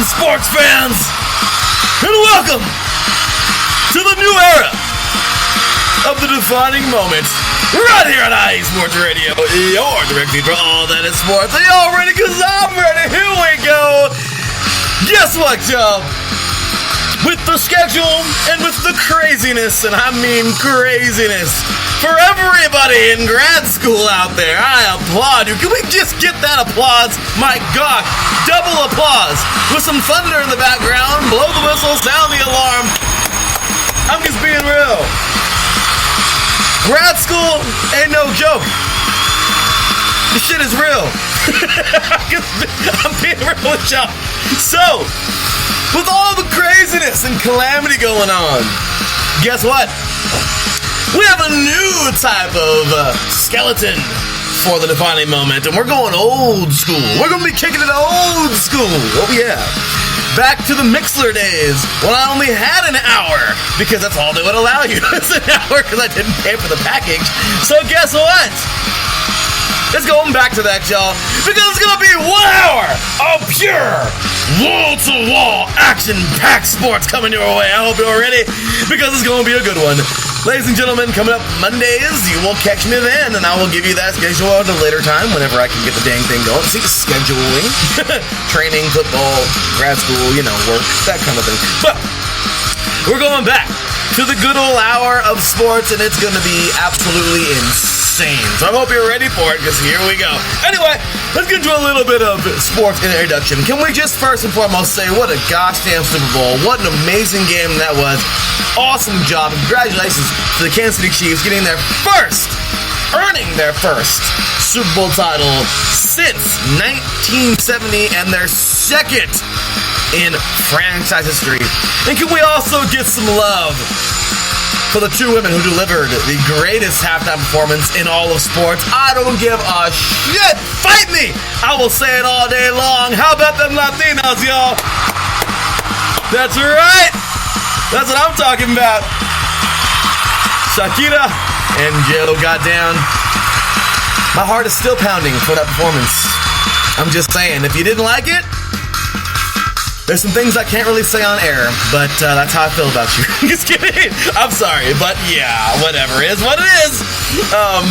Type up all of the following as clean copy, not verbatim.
sports fans, and welcome to the new era of the defining moment right here on IE Sports Radio, your direct feed for all that is sports. Are y'all ready? Because I'm ready. Here we go. Guess what, y'all? With the schedule and with the craziness, and I mean craziness, for everybody in grad school out there, I applaud you. Can we just get that applause? My gosh, double applause with some thunder in the background. Blow the whistle, sound the alarm. I'm just being real. Grad school ain't no joke. This shit is real. I'm being real with y'all. So, with all the craziness and calamity going on, guess what? We have a new type of skeleton for the defining moment, and we're going old school. We're going to be kicking it old school. Oh, yeah. Back to the Mixler days when I only had an hour because that's all they would allow you. It's an hour because I didn't pay for the package. So guess what? It's going back to that, y'all, because it's going to be 1 hour of pure wall-to-wall action-packed sports coming your way. I hope you're ready because it's going to be a good one. Ladies and gentlemen, coming up Mondays, you will catch me then, and I will give you that schedule at a later time whenever I can get the dang thing going. See, scheduling, training, football, grad school, work, that kind of thing. But we're going back to the good old hour of sports, and it's going to be absolutely insane. So I hope you're ready for it, because here we go. Anyway, let's get into a little bit of sports introduction. Can we just first and foremost say what a gosh damn Super Bowl. What an amazing game that was. Awesome job. Congratulations to the Kansas City Chiefs earning their first Super Bowl title since 1970 and their second in franchise history. And can we also get some love for the two women who delivered the greatest halftime performance in all of sports? I don't give a shit. Fight me. I will say it all day long. How about them Latinos, y'all? That's right. That's what I'm talking about. Shakira and Jill got down. My heart is still pounding for that performance. I'm just saying, if you didn't like it, there's some things I can't really say on air, but that's how I feel about you. Just kidding. I'm sorry, but yeah, whatever. It is what it is.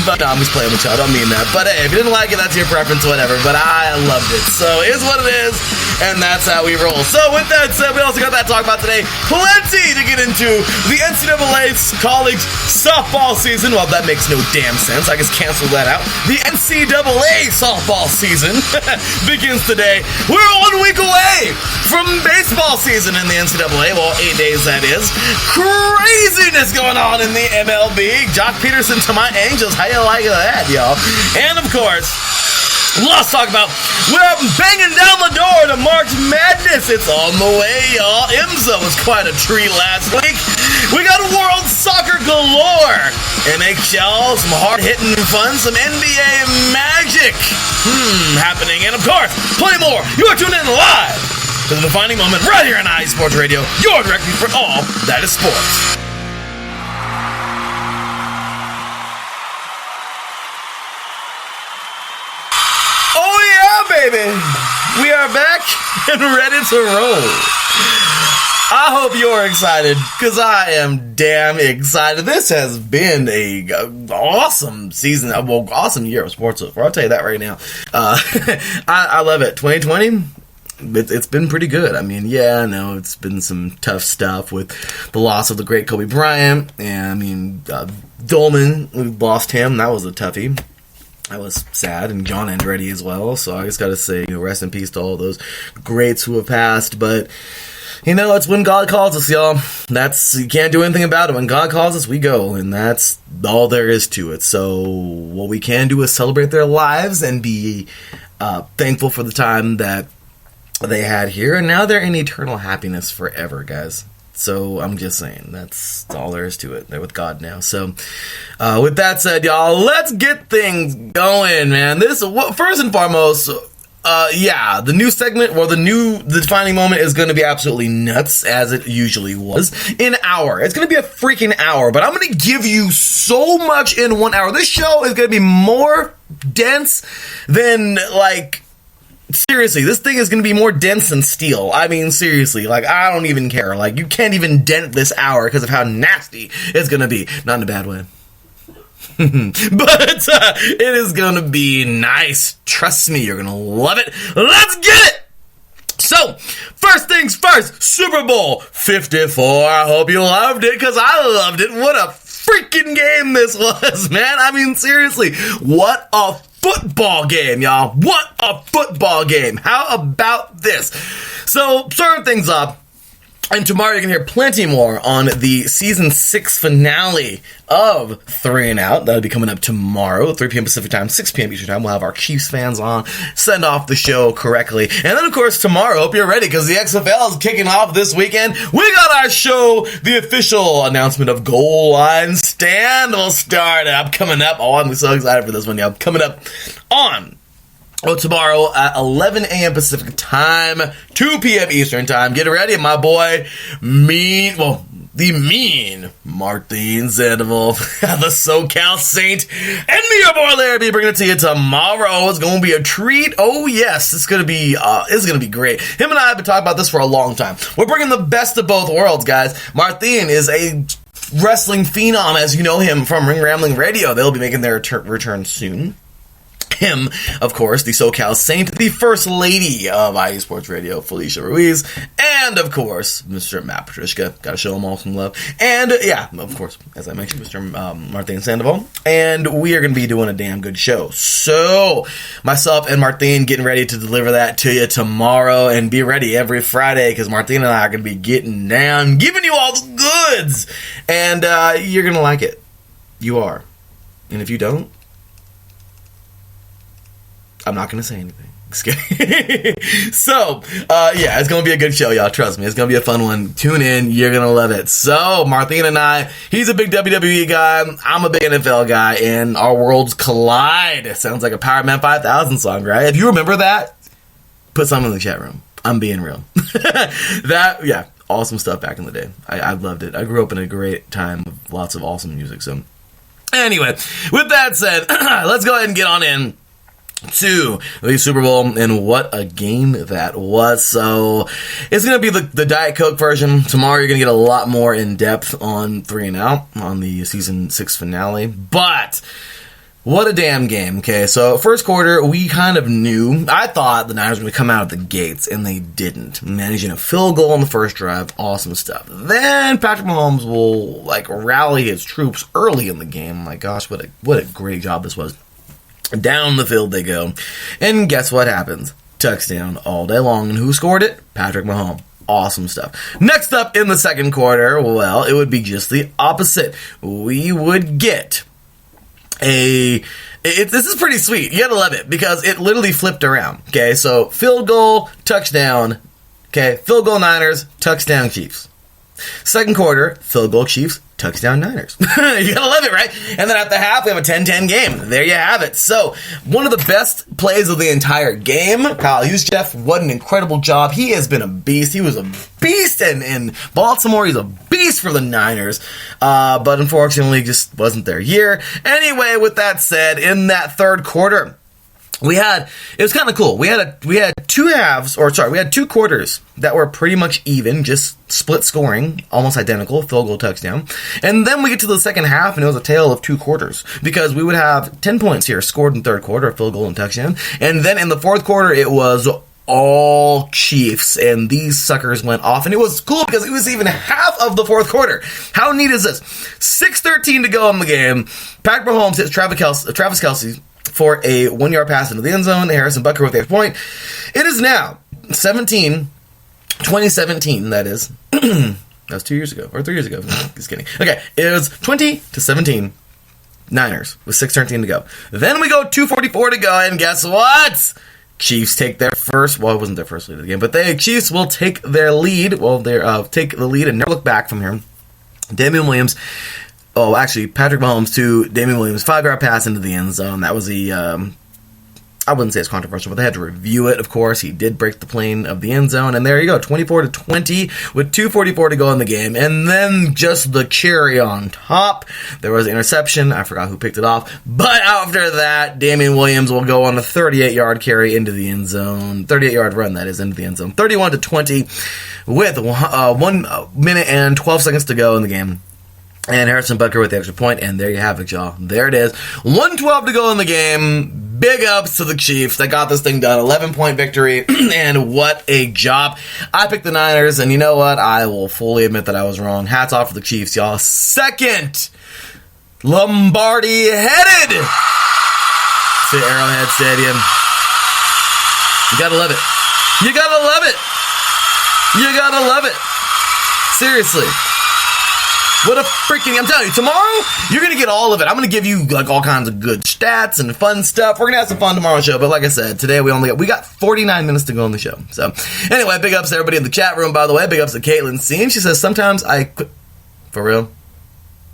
But no, I'm just playing with you. I don't mean that. But hey, if you didn't like it, that's your preference, whatever. But I loved it. So it is what it is, and that's how we roll. So with that said, we also got that to talk about today. Plenty to get into. The NCAA college softball season. Well, that makes no damn sense. I just canceled that out. The NCAA softball season begins today. We're 1 week away from baseball season in the NCAA. Well, 8 days, that is. Craziness going on in the MLB. Jock Peterson to my Angels. How you like that, y'all? And, of course, let's talk about, we're banging down the door to March Madness. It's on the way, y'all. IMSA was quite a treat last week. We got World Soccer galore. NHL, some hard-hitting fun, some NBA magic happening. And, of course, plenty more. You are tuned in live to the defining moment right here on IE Sports Radio, your direct feed for all that is sports. Oh yeah, baby! We are back and ready to roll. I hope you're excited, because I am damn excited. This has been a awesome season, awesome year of sports. I'll tell you that right now. I love it. 2020. It's been pretty good. I mean, yeah, I know it's been some tough stuff with the loss of the great Kobe Bryant. And, I mean, Dolman, we lost him. That was a toughie. That was sad. And John Andretti as well. So I just got to say, rest in peace to all those greats who have passed. But, it's when God calls us, y'all. You can't do anything about it. When God calls us, we go. And that's all there is to it. So what we can do is celebrate their lives and be thankful for the time that they had here, and now they're in eternal happiness forever, guys. So I'm just saying, that's all there is to it. They're with God now. So with that said, y'all, let's get things going, man. First and foremost, the new segment, or the defining moment is going to be absolutely nuts, as it usually was. An hour. It's going to be a freaking hour, but I'm going to give you so much in 1 hour. This show is going to be more dense than, seriously, this thing is going to be more dense than steel. I mean, seriously, like, I don't even care. Like, you can't even dent this hour because of how nasty it's going to be. Not in a bad way. But it is going to be nice. Trust me, you're going to love it. Let's get it! So, first things first, Super Bowl 54. I hope you loved it, because I loved it. What a freaking game this was, man. I mean, seriously, what a football game, y'all. What a football game. How about this? So, starting things up, and tomorrow you're going to hear plenty more on the Season 6 finale of 3 and Out. That'll be coming up tomorrow, 3 p.m. Pacific Time, 6 p.m. Eastern Time. We'll have our Chiefs fans on, send off the show correctly. And then, of course, tomorrow, hope you're ready, because the XFL is kicking off this weekend. We got our show, the official announcement of Goal Line Stand will start up, coming up. Oh, I'm so excited for this one, y'all. Coming up on... tomorrow at 11 a.m. Pacific Time, 2 p.m. Eastern Time. Get ready, my boy, the mean Martin Sandoval, the SoCal Saint, and me, your boy Larry B, bringing it to you tomorrow. It's going to be a treat. Oh, yes, it's going to be great. Him and I have been talking about this for a long time. We're bringing the best of both worlds, guys. Martin is a wrestling phenom, as you know him from Ring Rambling Radio. They'll be making their return soon. Him, of course, the SoCal Saint, the First Lady of IE Sports Radio, Felicia Ruiz, and, of course, Mr. Matt Patricia. Gotta show him all some love. And, yeah, of course, as I mentioned, Mr. Martin Sandoval. And we are going to be doing a damn good show. So, myself and Martin getting ready to deliver that to you tomorrow. And be ready every Friday, because Martin and I are going to be getting down, giving you all the goods. And you're going to like it. You are. And if you don't, I'm not going to say anything. Just kidding. So, yeah, it's going to be a good show, y'all. Trust me. It's going to be a fun one. Tune in. You're going to love it. So, Martin and I, he's a big WWE guy. I'm a big NFL guy. And our worlds collide. It sounds like a Power Man 5000 song, right? If you remember that, put something in the chat room. I'm being real. Yeah, awesome stuff back in the day. I loved it. I grew up in a great time with lots of awesome music. So, anyway, with that said, let's go ahead and get on in to the Super Bowl, and what a game that was. So, it's going to be the Diet Coke version. Tomorrow you're going to get a lot more in depth on 3 and Out, on the Season 6 finale. But, what a damn game, okay? So, first quarter, we kind of knew. I thought the Niners were going to come out of the gates, and they didn't. Managing a field goal on the first drive, awesome stuff. Then, Patrick Mahomes will, rally his troops early in the game. My gosh, what a great job this was. Down the field they go. And guess what happens? Touchdown all day long. And who scored it? Patrick Mahomes. Awesome stuff. Next up in the second quarter, well, it would be just the opposite. We would get this is pretty sweet. You gotta love it, because it literally flipped around. Okay, so field goal, touchdown. Okay, field goal Niners, touchdown Chiefs. Second quarter, field goal Chiefs, touchdown Niners. You gotta love it, right? And then at the half, we have a 10-10 game. There you have it. So, one of the best plays of the entire game, Kyle Juszczyk, what an incredible job. He has been a beast. He was a beast in Baltimore. He's a beast for the Niners. But unfortunately, just wasn't their year. Anyway, with that said, in that third quarter, it was kind of cool. We had two quarters that were pretty much even, just split scoring, almost identical, field goal, touchdown. And then we get to the second half, and it was a tale of two quarters, because we would have 10 points here scored in the third quarter, field goal and touchdown. And then in the fourth quarter, it was all Chiefs, and these suckers went off. And it was cool, because it was even half of the fourth quarter. How neat is this? 6:13 to go in the game. Patrick Mahomes hits Travis Kelce for a 1-yard pass into the end zone. Harrison Butker with the extra point. It is now 2017, that is. That was 2 years ago, or 3 years ago. Just kidding. Okay, it was 20-17 Niners with 6:13 to go. Then we go 2:44 to go, and guess what? Chiefs take their first, well, it wasn't their first lead of the game, but the Chiefs will take their lead. Well, take the lead and never look back from here. Damian Williams, Patrick Mahomes to Damian Williams, 5-yard pass into the end zone. That was the I wouldn't say it's controversial, but they had to review it, of course. He did break the plane of the end zone, and there you go, 24-20 with 2:44 to go in the game. And then just the cherry on top, there was an interception. I forgot who picked it off. But after that, Damian Williams will go on a 38-yard carry into the end zone. 38-yard run, that is, into the end zone. 31-20 with 1 minute and 12 seconds to go in the game. And Harrison Butker with the extra point, and there you have it, y'all. There it is. 1:12 to go in the game. Big ups to the Chiefs. They got this thing done. 11-point victory, and what a job. I picked the Niners, and you know what? I will fully admit that I was wrong. Hats off to the Chiefs, y'all. Second Lombardi-headed to Arrowhead Stadium. You gotta love it. You gotta love it. You gotta love it. Seriously. What a freaking... I'm telling you, tomorrow, you're going to get all of it. I'm going to give you, like, all kinds of good stats and fun stuff. We're going to have some fun tomorrow's show, but like I said, today we got 49 minutes to go on the show. So, anyway, big ups to everybody in the chat room, by the way. Big ups to Caitlin Seam. She says, sometimes I quit... For real?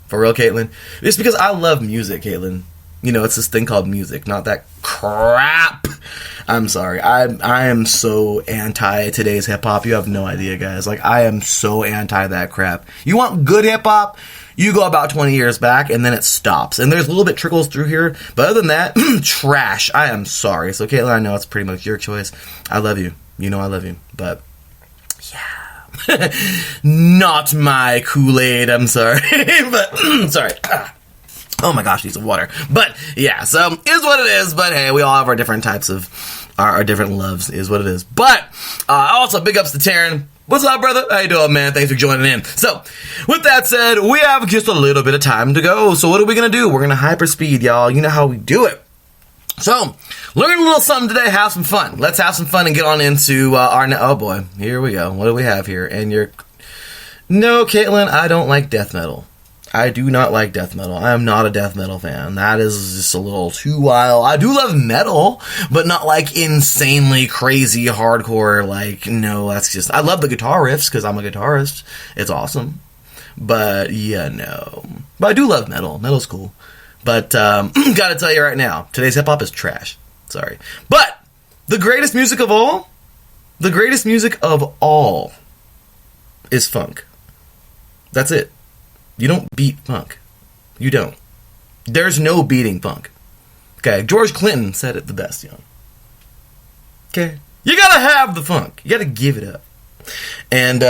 For real, Caitlin? It's because I love music, Caitlin. You know, it's this thing called music, not that crap. I'm sorry. I am so anti today's hip-hop. You have no idea, guys. Like, I am so anti that crap. You want good hip-hop? You go about 20 years back, and then it stops. And there's a little bit trickles through here. But other than that, trash. I am sorry. So, Caitlin, I know it's pretty much your choice. I love you. You know I love you. But, yeah. Not my Kool-Aid. I'm sorry. But, sorry. Oh my gosh, need some water. But, yeah, so, is what it is. But, hey, we all have our different types of, our different loves, is what it is. But, also, big ups to Taryn. What's up, brother? How you doing, man? Thanks for joining in. So, with that said, we have just a little bit of time to go. So, what are we going to do? We're going to hyperspeed, y'all. You know how we do it. So, learn a little something today. Have some fun. Let's have some fun and get on into our... Oh, boy. Here we go. What do we have here? And you're... No, Caitlin, I don't like death metal. I do not like death metal. I am not a death metal fan. That is just a little too wild. I do love metal, but not like insanely crazy hardcore. Like, no, that's just... I love the guitar riffs because I'm a guitarist. It's awesome. But, yeah, no. But I do love metal. Metal's cool. But, gotta tell you right now, today's hip-hop is trash. Sorry. But, the greatest music of all is funk. That's it. You don't beat funk. You don't. There's no beating funk. Okay, George Clinton said it the best, young. Okay? You gotta have the funk. You gotta give it up. And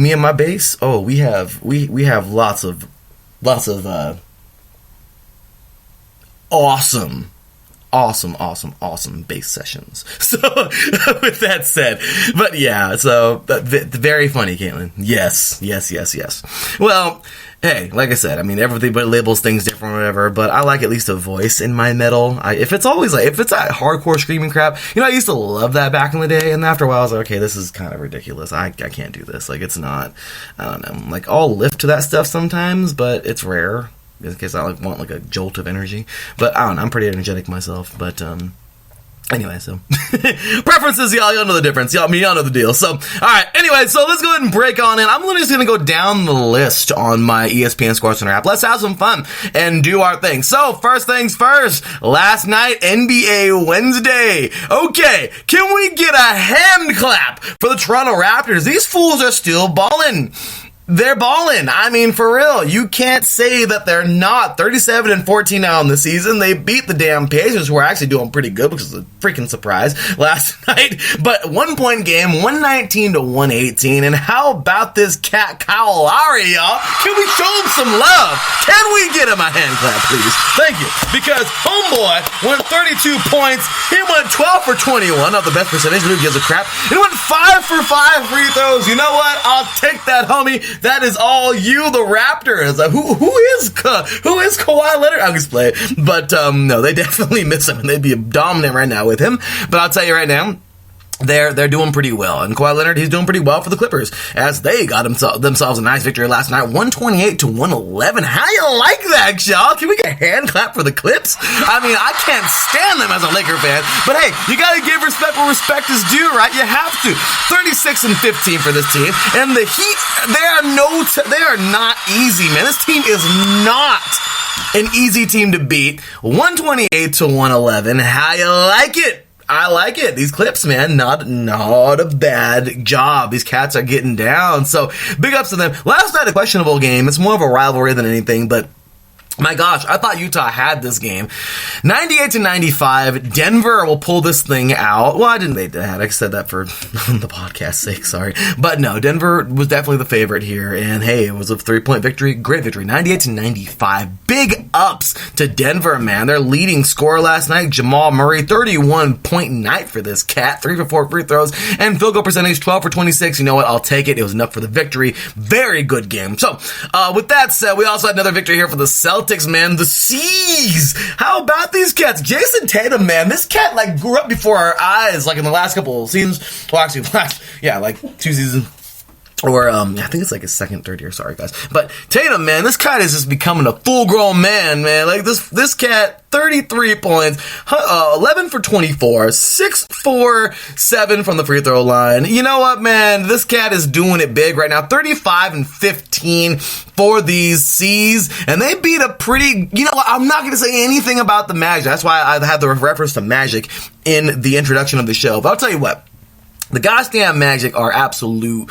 me and my bass, we have lots of awesome bass sessions. So, with that said, but yeah, so, very funny, Caitlin. Yes. Well, hey, like I said, I mean, everybody labels things different or whatever, but I like at least a voice in my metal. If it's that hardcore screaming crap, you know, I used to love that back in the day, and after a while I was like, okay, this is kind of ridiculous. I can't do this. Like, it's not, I don't know, like, I'll lift to that stuff sometimes, but it's rare. In case I want a jolt of energy. But I don't know, I'm pretty energetic myself. But anyway, so preferences, y'all know the difference. Y'all know the deal. So, alright, anyway, so let's go ahead and break on in. I'm literally just gonna go down the list on my ESPN SportsCenter app. Let's have some fun and do our thing. So, first things first, last night, NBA Wednesday. Okay, can we get a hand clap for the Toronto Raptors? These fools are still balling. They're balling. I mean, for real. You can't say that they're not. 37-14 now in the season. They beat the damn Pacers, who are actually doing pretty good, which is a freaking surprise last night. But 1 point game, 119-118. And how about this cat Kyle Lowry, y'all? Can we show him some love? Can we get him a hand clap, please? Thank you. Because homeboy went 32 points. He went 12 for 21. Not the best percentage, but who gives a crap? He went 5 for 5 free throws. You know what? I'll take that, homie. That is all you, the Raptors. Who is Kawhi Leonard? I'll explain. But no, they definitely miss him, and they'd be dominant right now with him. But I'll tell you right now, they're doing pretty well. And Kawhi Leonard, he's doing pretty well for the Clippers, as they got themselves a nice victory last night, 128-111. How you like that, y'all? Can we get a hand clap for the Clips? I mean, I can't stand them as a Laker fan, but hey, you gotta give respect where respect is due, right? You have to. 36-15 for this team, and the Heat, they are not easy, man. This team is not an easy team to beat. 128-111. How you like it? I like it. These clips, man, not a bad job. These cats are getting down. So big ups to them. Last night, a questionable game. It's more of a rivalry than anything, but my gosh, I thought Utah had this game. 98-95. Denver will pull this thing out. Well, I didn't think that. I said that for the podcast's sake, sorry. But no, Denver was definitely the favorite here. And hey, it was a 3-point victory. Great victory. 98-95. Big ups to Denver, man. Their leading scorer last night, Jamal Murray, 31-point night for this cat. 3 for 4 free throws. And field goal percentage, 12 for 26. You know what? I'll take it. It was enough for the victory. Very good game. So, with that said, we also had another victory here for the Celtics, man. The C's. How about these cats? Jason Tatum, man. This cat, like, grew up before our eyes, like, in the last couple of seasons. Well, actually, like 2 seasons. Or, I think it's like his second, third year. Sorry, guys. But Tatum, man, this cat is just becoming a full-grown man, man. Like, this cat, 33 points, 11 for 24, 6 for 7 from the free throw line. You know what, man? This cat is doing it big right now. 35-15 for these C's. And they beat a pretty, you know what? I'm not going to say anything about the Magic. That's why I had the reference to Magic in the introduction of the show. But I'll tell you what. The goddamn Magic are absolute.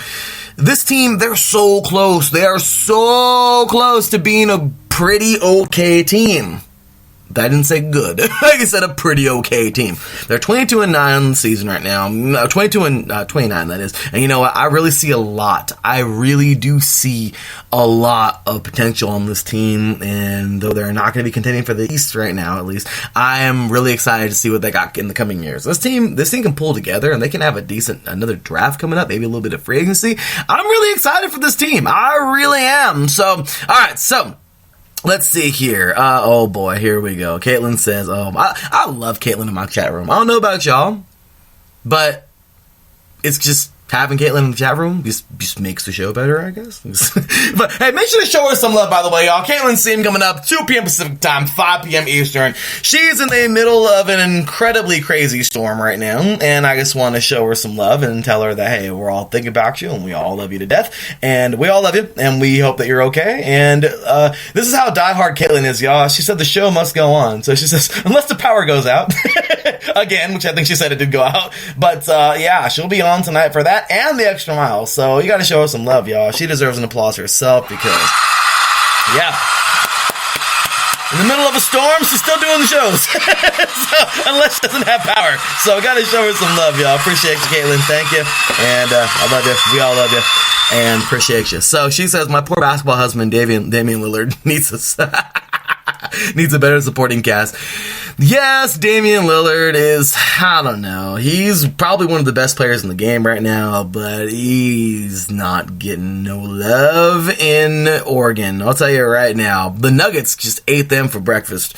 This team, they're so close. They are so close to being a pretty okay team. I didn't say good. I said a pretty okay team. They're 22-9 on the season right now. 22-29, that is. And you know what? I really see a lot. I really do see a lot of potential on this team. And though they're not going to be contending for the East right now, at least, I am really excited to see what they got in the coming years. This team can pull together, and they can have another draft coming up, maybe a little bit of free agency. I'm really excited for this team. I really am. So, all right, so. Let's see here. Oh boy, here we go. Caitlin says, I love Caitlin in my chat room. I don't know about y'all, but it's just having Caitlin in the chat room just makes the show better, I guess. But hey, make sure to show her some love, by the way, y'all. Caitlin's stream coming up 2 p.m. Pacific time, 5 p.m. Eastern. She's in the middle of an incredibly crazy storm right now, and I just want to show her some love and tell her that, hey, we're all thinking about you, and we all love you to death, and we all love you, and we hope that you're okay. And this is how diehard Caitlin is, y'all. She said the show must go on. So she says, unless the power goes out, again, which I think she said it did go out. But yeah, she'll be on tonight for that and the extra mile. So you got to show her some love, y'all. She deserves an applause herself because, yeah, in the middle of a storm, she's still doing the shows. So, unless she doesn't have power. So got to show her some love, y'all. Appreciate you, Caitlin. Thank you. And I love you. We all love you. And appreciate you. So she says, my poor basketball husband, Damian Lillard, needs a better supporting cast. Yes, Damian Lillard is, I don't know, he's probably one of the best players in the game right now, but he's not getting no love in Oregon. I'll tell you right now, the Nuggets just ate them for breakfast,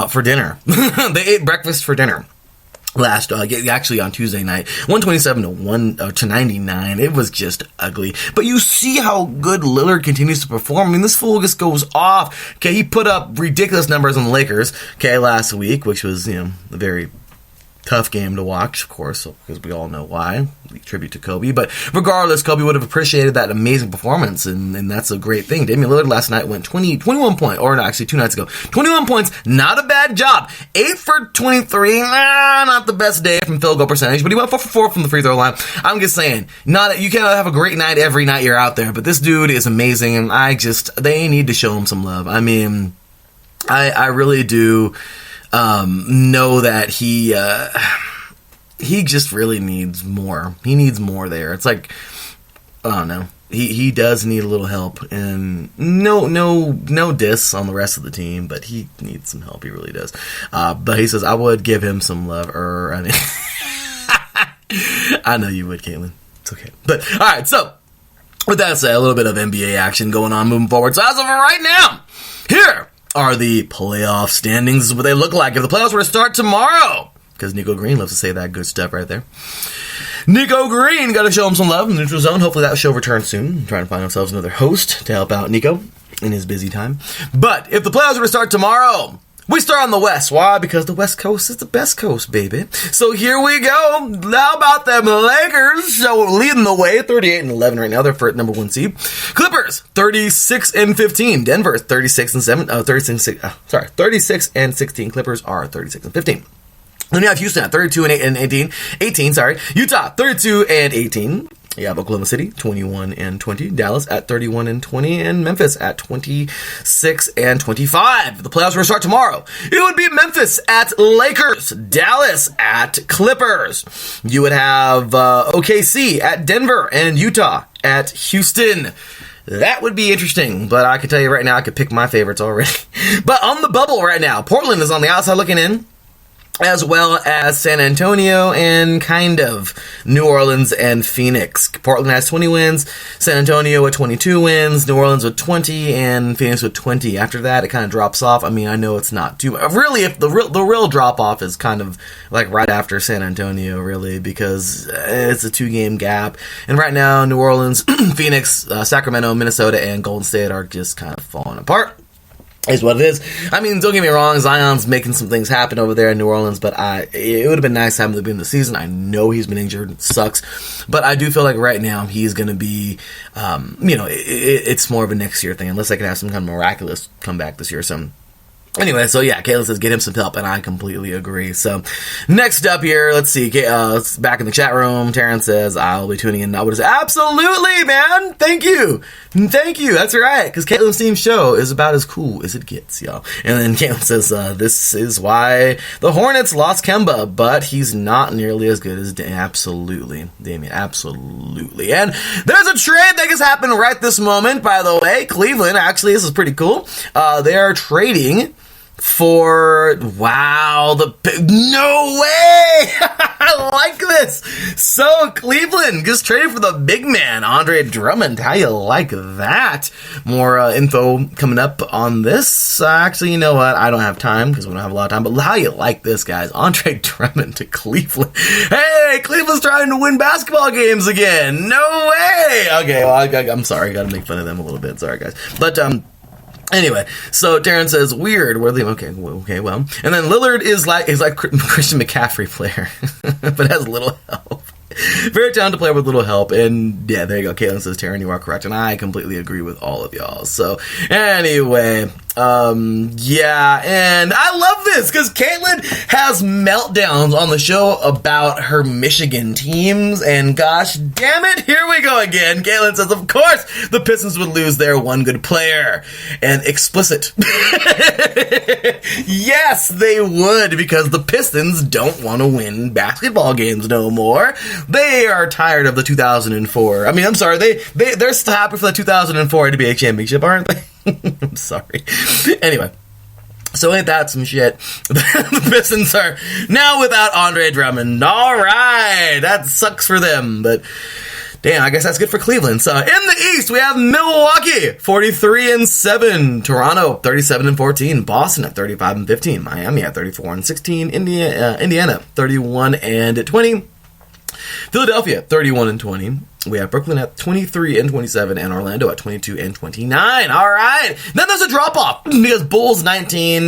for dinner. They ate breakfast for dinner. Actually on Tuesday night, 127 to 99. It was just ugly. But you see how good Lillard continues to perform. I mean, this fool just goes off. Okay, he put up ridiculous numbers on the Lakers, okay, last week, which was, a very tough game to watch, of course, because we all know why. Tribute to Kobe. But regardless, Kobe would have appreciated that amazing performance, and that's a great thing. Damian Lillard last night went 21 points, or no, actually 2 nights ago. 21 points, not a bad job. 8 for 23, not the best day from field goal percentage, but he went 4 for 4 from the free throw line. I'm just saying, you cannot have a great night every night you're out there, but this dude is amazing, and they need to show him some love. I mean, I really do know that he just really needs more. He needs more there. It's like, I don't know. He does need a little help, and no diss on the rest of the team, but he needs some help. He really does. But he says I would give him some love. I know you would, Caitlin. It's okay. But all right. So with that said, a little bit of NBA action going on moving forward. So as of right now, here are the playoff standings. This is what they look like if the playoffs were to start tomorrow. Because Nico Green loves to say that good stuff right there. Nico Green, got to show him some love in the neutral zone. Hopefully that show returns soon. I'm trying to find ourselves another host to help out Nico in his busy time. But if the playoffs were to start tomorrow, we start on the West. Why? Because the West Coast is the best coast, baby. So here we go. How about them Lakers? So leading the way, 38-11 right now. They're for number 1 seed. Clippers, 36-15. Denver, 36-16. Clippers are 36-15. Then you have Houston at 32 and 18. Utah 32 and 18. You have Oklahoma City 21 and 20. Dallas at 31 and 20, and Memphis at 26 and 25. The playoffs will start tomorrow. It would be Memphis at Lakers, Dallas at Clippers. You would have OKC at Denver, and Utah at Houston. That would be interesting, but I can tell you right now, I could pick my favorites already. But on the bubble right now, Portland is on the outside looking in, as well as San Antonio and kind of New Orleans and Phoenix. Portland has 20 wins, San Antonio with 22 wins, New Orleans with 20, and Phoenix with 20. After that, it kind of drops off. I mean, I know it's not too much. Really, if the real drop-off is kind of like right after San Antonio, really, because it's a 2-game gap. And right now, New Orleans, Phoenix, Sacramento, Minnesota, and Golden State are just kind of falling apart. Is what it is. I mean, don't get me wrong, Zion's making some things happen over there in New Orleans, but it would have been nice to have him to be in the season. I know he's been injured. It sucks. But I do feel like right now he's going to be, it's more of a next year thing, unless I can have some kind of miraculous comeback this year or something. Anyway, so yeah, Caitlin says get him some help, and I completely agree. So, next up here, let's see, back in the chat room, Terrence says, I'll be tuning in now. Absolutely, man! Thank you! That's right, because Caitlin's team show is about as cool as it gets, y'all. And then Caitlin says, this is why the Hornets lost Kemba, but he's not nearly as good as absolutely, Damian, absolutely. And there's a trade that has happened right this moment, by the way. Cleveland, actually, this is pretty cool. They are trading for, wow, no way! I like this! So, Cleveland just traded for the big man, Andre Drummond. How you like that? More info coming up on this. Actually, you know what? I don't have time, because we don't have a lot of time, but how you like this, guys? Andre Drummond to Cleveland. Hey, Cleveland's trying to win basketball games again! No way! Okay, well, I'm sorry, I gotta make fun of them a little bit. Sorry, guys. But, anyway, so Darren says, weird. Okay, well. And then Lillard is like Christian McCaffrey player, but has little help. Very talented player with little help. And yeah, there you go. Caitlin says, Taryn, you are correct. And I completely agree with all of y'all. So anyway, yeah, and I love this because Caitlin has meltdowns on the show about her Michigan teams, and gosh damn it, here we go again. Caitlin says, of course, the Pistons would lose their one good player. And explicit. Yes, they would, because the Pistons don't want to win basketball games no more. They are tired of the 2004. I mean, I'm sorry, they're still happy for the 2004 NBA championship, aren't they? I'm sorry. Anyway, so ain't that some shit? The Pistons are now without Andre Drummond. All right, that sucks for them, but damn, I guess that's good for Cleveland. So in the East, we have Milwaukee, 43-7, Toronto, 37-14, Boston at 35-15, Miami at 34-16, Indiana, 31-20. Philadelphia, 31-20. We have Brooklyn at 23-27, and Orlando at 22-29. All right. Then there's a drop-off, because Bulls 19,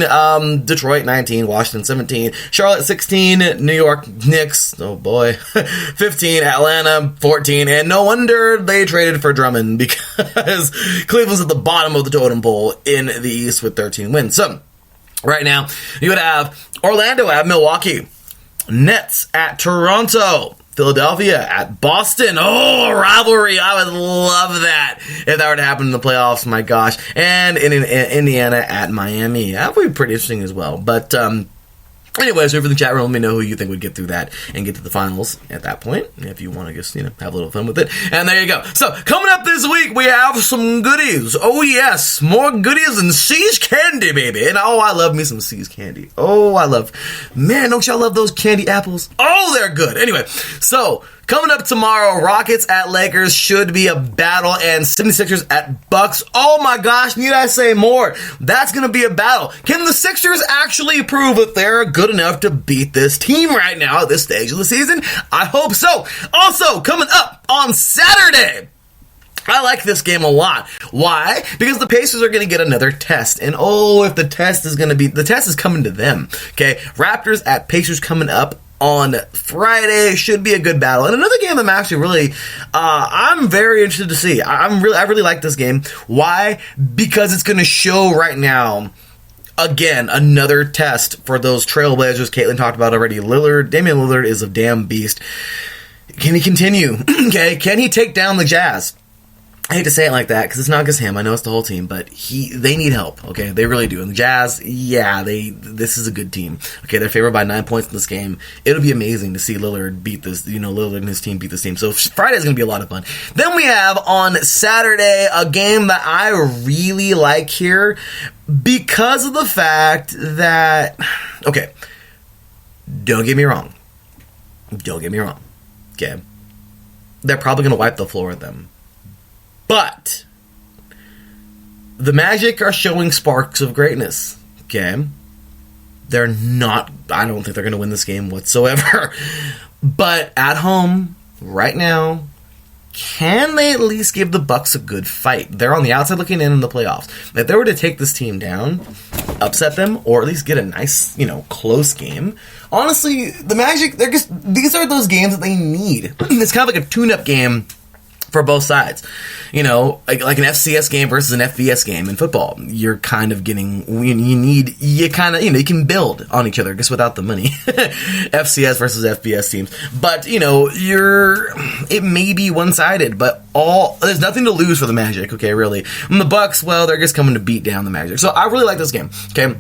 Detroit 19, Washington 17, Charlotte 16, New York Knicks, oh boy, 15, Atlanta 14, and no wonder they traded for Drummond, because Cleveland's at the bottom of the totem pole in the East with 13 wins. So, right now, you would have Orlando at Milwaukee, Nets at Toronto, Philadelphia at Boston. Oh, rivalry. I would love that if that were to happen in the playoffs. My gosh. And in Indiana at Miami. That would be pretty interesting as well. But, anyways, over in the chat room, let me know who you think would get through that and get to the finals at that point, if you want to just, have a little fun with it. And there you go. So, coming up this week, we have some goodies. Oh, yes, more goodies than See's candy, baby. And, oh, I love me some See's candy. Oh, man, don't y'all love those candy apples? Oh, they're good. Anyway, so, coming up tomorrow, Rockets at Lakers should be a battle, and 76ers at Bucks. Oh my gosh, need I say more? That's going to be a battle. Can the Sixers actually prove that they're good enough to beat this team right now at this stage of the season? I hope so. Also, coming up on Saturday, I like this game a lot. Why? Because the Pacers are going to get another test. And if the test is coming to them. Okay, Raptors at Pacers coming up on Friday should be a good battle. And another game I'm actually really, I'm very interested to see. I really like this game. Why? Because it's going to show right now again, another test for those Trailblazers Caitlin talked about already. Damian Lillard is a damn beast. Can he continue? Okay, can he take down the Jazz? I hate to say it like that because it's not just him. I know it's the whole team, but they need help. Okay, they really do. And the Jazz, this is a good team. Okay, they're favored by 9 points in this game. It'll be amazing to see Lillard beat this. Lillard and his team beat this team. So Friday's gonna be a lot of fun. Then we have on Saturday a game that I really like here because of the fact that, okay, don't get me wrong. Okay, they're probably gonna wipe the floor with them. But the Magic are showing sparks of greatness, okay? They're not, I don't think they're going to win this game whatsoever. But at home, right now, can they at least give the Bucks a good fight? They're on the outside looking in the playoffs. If they were to take this team down, upset them, or at least get a nice, close game, honestly, the Magic, these are those games that they need. It's kind of like a tune-up game for both sides. Like an FCS game versus an FBS game in football. You're kind of getting, you can build on each other just without the money. FCS versus FBS teams. But, it may be one-sided, but there's nothing to lose for the Magic, okay, really. And the Bucks, well, they're just coming to beat down the Magic. So I really like this game, okay?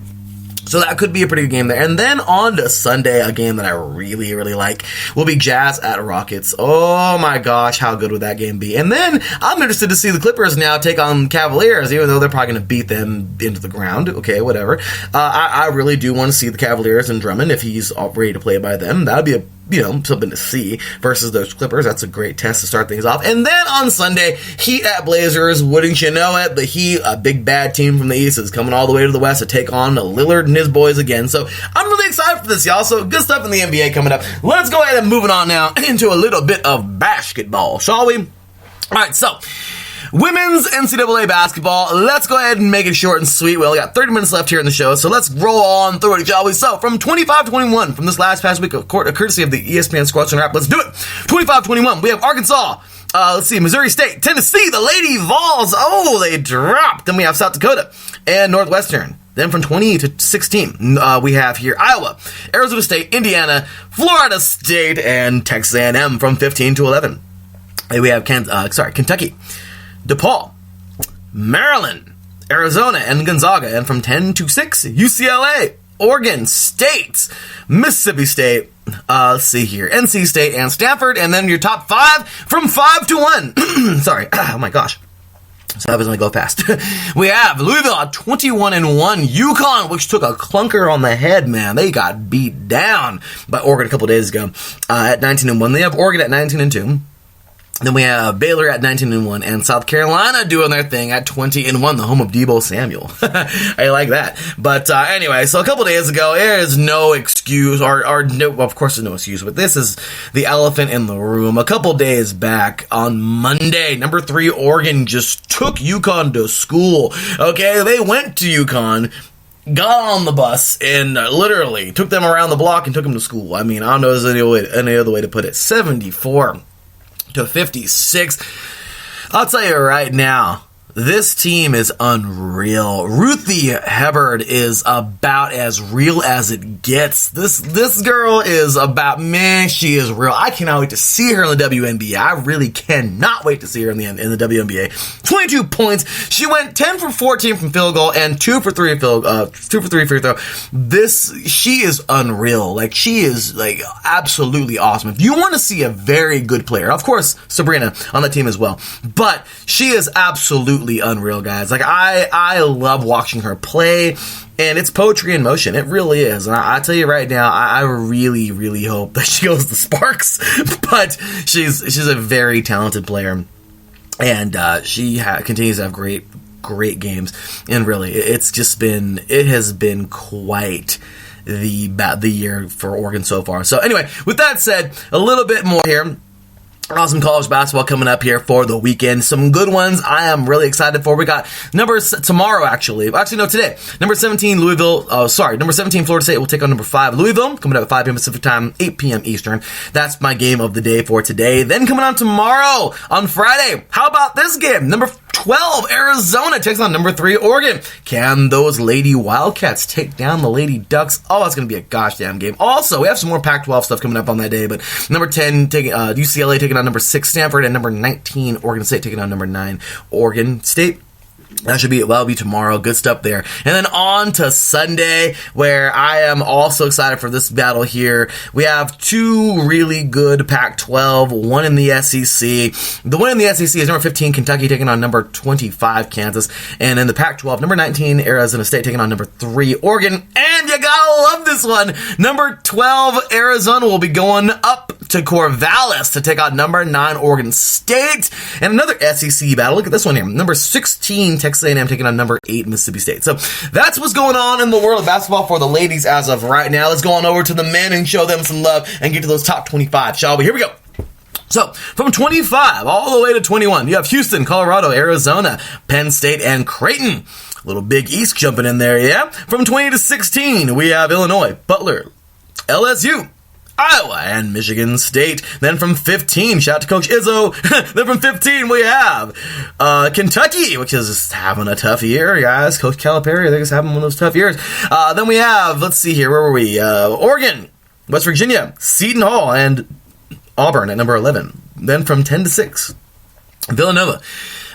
So that could be a pretty good game there. And then on to Sunday, a game that I really, really like will be Jazz at Rockets. Oh my gosh, how good would that game be? And then I'm interested to see the Clippers now take on Cavaliers, even though they're probably going to beat them into the ground. Okay, whatever. I really do want to see the Cavaliers and Drummond if he's ready to play by them. That would be something to see versus those Clippers. That's a great test to start things off. And then on Sunday, Heat at Blazers. Wouldn't you know it? The Heat, a big bad team from the East, is coming all the way to the West to take on Lillard and his boys again. So I'm really excited for this, y'all. So good stuff in the NBA coming up. Let's go ahead and move it on now into a little bit of basketball, shall we? All right, so women's NCAA basketball. Let's go ahead and make it short and sweet. We only got 30 minutes left here in the show, so let's roll on through it, shall we? So, from 25-21, from this past week, courtesy of the ESPN Squats and Rap, let's do it. 25-21, we have Arkansas. Let's see, Missouri State, Tennessee, the Lady Vols. Oh, they dropped. Then we have South Dakota and Northwestern. Then from 20-16, we have here Iowa, Arizona State, Indiana, Florida State, and Texas A&M from 15-11. We have Kentucky, DePaul, Maryland, Arizona, and Gonzaga. And from 10-6, UCLA, Oregon State, Mississippi State, let's see here, NC State, and Stanford. And then your top 5 from 5-1. Sorry, oh my gosh. So that was going to go fast. We have Louisville at 21-1. UConn, which took a clunker on the head, man. They got beat down by Oregon a couple days ago at 19-1. They have Oregon at 19-2. Then we have Baylor at 19-1 and South Carolina doing their thing at 20-1, the home of Deebo Samuel. I like that. But anyway, so a couple days ago, there is no excuse, or no, of course there's no excuse, but this is the elephant in the room. A couple days back on Monday, number 3 Oregon just took UConn to school. Okay, they went to UConn, got on the bus, and literally took them around the block and took them to school. I mean, I don't know if there's any other way to put it. 74-56. I'll tell you right now, this team is unreal. Ruthie Hebard is about as real as it gets. This girl is she is real. I cannot wait to see her in the WNBA. I really cannot wait to see her in the WNBA. 22 points. She went 10 for 14 from field goal and 2 for 3 free throw. She is unreal. Like, she is absolutely awesome. If you want to see a very good player, of course, Sabrina on the team as well, but she is absolutely unreal, guys. Like, I love watching her play, and it's poetry in motion. It really is. And I tell you right now, I really, really hope that she goes to Sparks, but she's a very talented player, and she continues to have great games, and really, it has been quite the year for Oregon so far. So anyway, with that said, a little bit more here. Awesome college basketball coming up here for the weekend. Some good ones I am really excited for. We got tomorrow, actually. Actually, no, today. Number 17, number 17, Florida State will take on number 5, Louisville, coming up at 5 p.m. Pacific time, 8 p.m. Eastern. That's my game of the day for today. Then coming on tomorrow, on Friday, how about this game? Number 12, Arizona takes on number 3, Oregon. Can those Lady Wildcats take down the Lady Ducks? Oh, it's going to be a gosh damn game. Also, we have some more Pac-12 stuff coming up on that day, but number 10, UCLA taking on number 6, Stanford, and number 19, Oregon State taking on number 9, Oregon State. That'll be tomorrow. Good stuff there. And then on to Sunday, where I am also excited for this battle here. We have 2 really good Pac-12, one in the SEC. The one in the SEC is number 15, Kentucky, taking on number 25, Kansas. And in the Pac-12, number 19, Arizona State, taking on number 3, Oregon. And you gotta love this one. Number 12, Arizona, will be going up to Corvallis to take on number 9, Oregon State. And another SEC battle. Look at this one here. Number 16, Texas A&M taking on number 8, Mississippi State. So that's what's going on in the world of basketball for the ladies as of right now. Let's go on over to the men and show them some love and get to those top 25, shall we? Here we go. So, from 25 all the way to 21, you have Houston, Colorado, Arizona, Penn State, and Creighton. Little Big East jumping in there, yeah? From 20 to 16, we have Illinois, Butler, LSU, Iowa, and Michigan State. Then from 15, shout out to Coach Izzo. Then from 15, we have Kentucky, which is just having a tough year, guys. Coach Calipari, I think, is having one of those tough years. Then we have, let's see here, where were we? Oregon, West Virginia, Seton Hall, and Auburn at number 11. Then from 10 to 6, Villanova,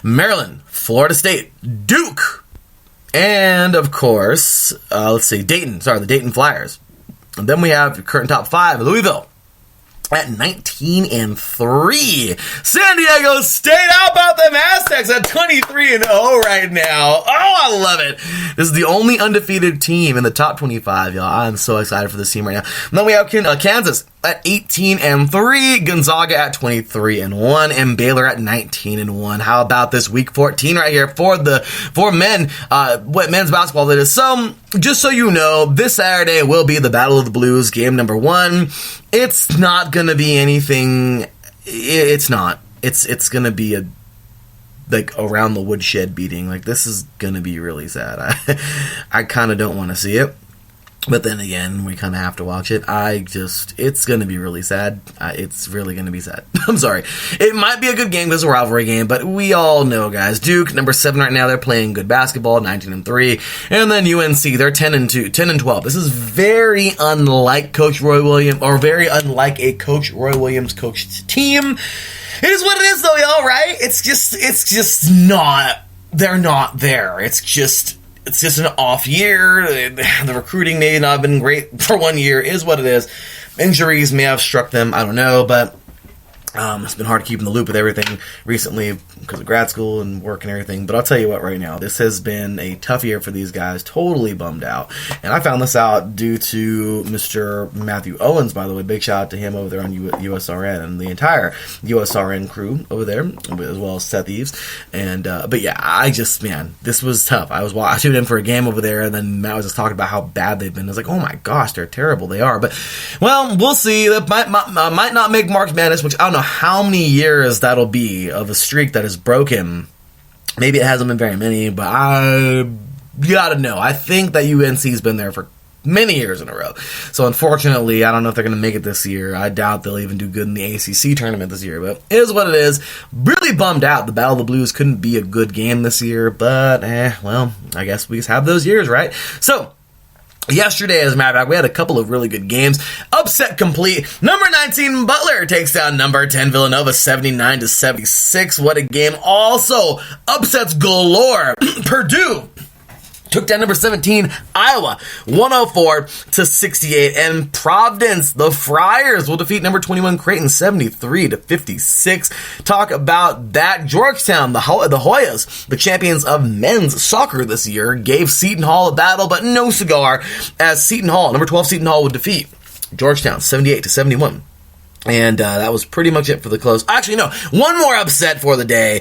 Maryland, Florida State, Duke, and, of course, the Dayton Flyers. And then we have current top 5, Louisville at 19-3. San Diego State, how about them Aztecs at 23-0 right now? Oh, I love it. This is the only undefeated team in the top 25, y'all. I'm so excited for this team right now. And then we have Kansas at 18-3, Gonzaga at 23-1, and Baylor at 19-1. How about this week 14 right here for men, men's basketball that is. So, just so you know, this Saturday will be the Battle of the Blues, game number 1. It's not gonna be anything. It's not. It's gonna be a around the woodshed beating. Like, this is gonna be really sad. I kind of don't want to see it. But then again, we kind of have to watch it. It's going to be really sad. It's really going to be sad. I'm sorry. It might be a good game because it's a rivalry game, but we all know, guys. Duke, number 7 right now, they're playing good basketball, 19-3. And then UNC, they're 10-12. This is very unlike Coach Roy Williams, or very unlike a Coach Roy Williams coached team. It is what it is, though, y'all, right? It's just not, they're not there. It's just an off year. The recruiting may not have been great for 1 year, is what it is. Injuries may have struck them, I don't know, but it's been hard to keep in the loop with everything recently because of grad school and work and everything. But I'll tell you what, right now, this has been a tough year for these guys. Totally bummed out. And I found this out due to Mr. Matthew Owens, by the way. Big shout out to him over there on USRN and the entire USRN crew over there, as well as Seth Eves. And but yeah, this was tough. I tuned in for a game over there, and then Matt was just talking about how bad they've been. I was like, oh my gosh, they're terrible. They are. But, well, we'll see. That might not make March Madness, which I don't know how many years that'll be of a streak that is broken. Maybe it hasn't been very many, but you gotta know. I think that UNC's been there for many years in a row. So unfortunately, I don't know if they're going to make it this year. I doubt they'll even do good in the ACC tournament this year, but it is what it is. Really bummed out the Battle of the Blues couldn't be a good game this year, but well, I guess we just have those years, right? So, yesterday, as a matter of fact, we had a couple of really good games. Upset complete. Number 19, Butler takes down number 10, Villanova, 79-76. What a game. Also, upsets galore. Purdue took down number 17, Iowa, 104-68. And Providence, the Friars, will defeat number 21, Creighton, 73-56. Talk about that. Georgetown, the Hoyas, the champions of men's soccer this year, gave Seton Hall a battle, but no cigar, as number 12 Seton Hall would defeat Georgetown, 78-71. And that was pretty much it for the close. Actually, no. One more upset for the day.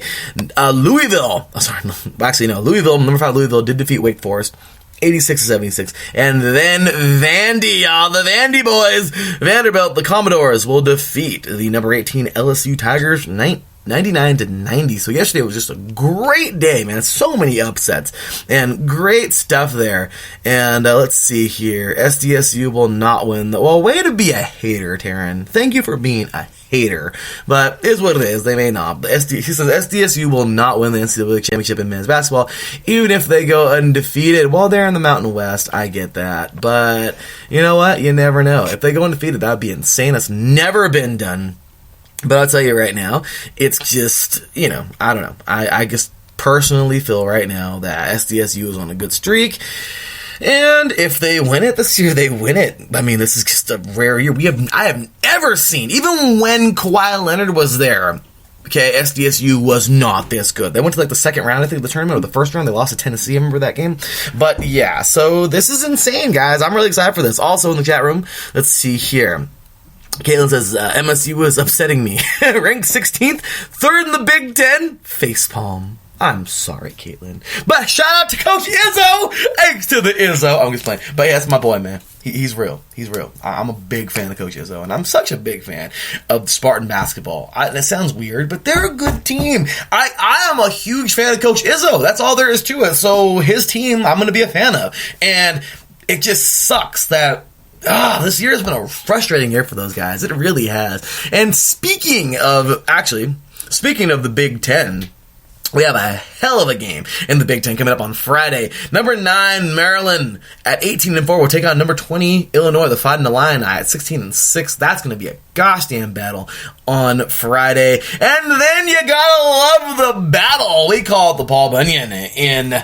Louisville, number 5 Louisville did defeat Wake Forest, 86-76. And then Vandy, the Vandy boys, Vanderbilt, the Commodores will defeat the number 18 LSU Tigers 99-90. So yesterday was just a great day, man. So many upsets and great stuff there. And let's see here. SDSU will not win. Well, way to be a hater, Taryn. Thank you for being a hater, but is what it is. They may not. But he says SDSU will not win the NCAA championship in men's basketball, even if they go undefeated. Well, they're in the Mountain West. I get that, but you know what? You never know. If they go undefeated, that would be insane. That's never been done. But I'll tell you right now, it's just, I don't know. I just personally feel right now that SDSU is on a good streak. And if they win it this year, they win it. I mean, this is just a rare year. I have never seen, even when Kawhi Leonard was there, okay, SDSU was not this good. They went to the second round, I think, of the tournament, or the first round. They lost to Tennessee. I remember that game. But yeah, so this is insane, guys. I'm really excited for this. Also in the chat room, let's see here. Caitlin says, MSU is upsetting me. Ranked 16th, third in the Big Ten. Facepalm. I'm sorry, Caitlin. But shout out to Coach Izzo! Thanks to the Izzo. I'm just playing. But yeah, that's my boy, man. He's real. He's real. I'm a big fan of Coach Izzo, and I'm such a big fan of Spartan basketball. That sounds weird, but they're a good team. I am a huge fan of Coach Izzo. That's all there is to it. So his team, I'm going to be a fan of. And it just sucks that this year has been a frustrating year for those guys. It really has. And speaking of the Big Ten, we have a hell of a game in the Big Ten coming up on Friday. Number 9, Maryland at 18-4 will take on number 20, Illinois, the Fighting Illini at 16-6. That's going to be a gosh damn battle on Friday. And then you gotta love the battle. We call it the Paul Bunyan in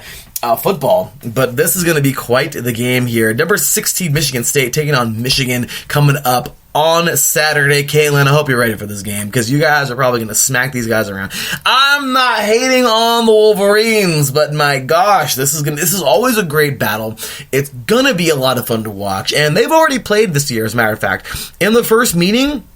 football, but this is going to be quite the game here. Number 16, Michigan State taking on Michigan coming up on Saturday. Caitlin, I hope you're ready for this game, because you guys are probably going to smack these guys around. I'm not hating on the Wolverines, but my gosh, this is always a great battle. It's going to be a lot of fun to watch, and they've already played this year, as a matter of fact. In the first meeting,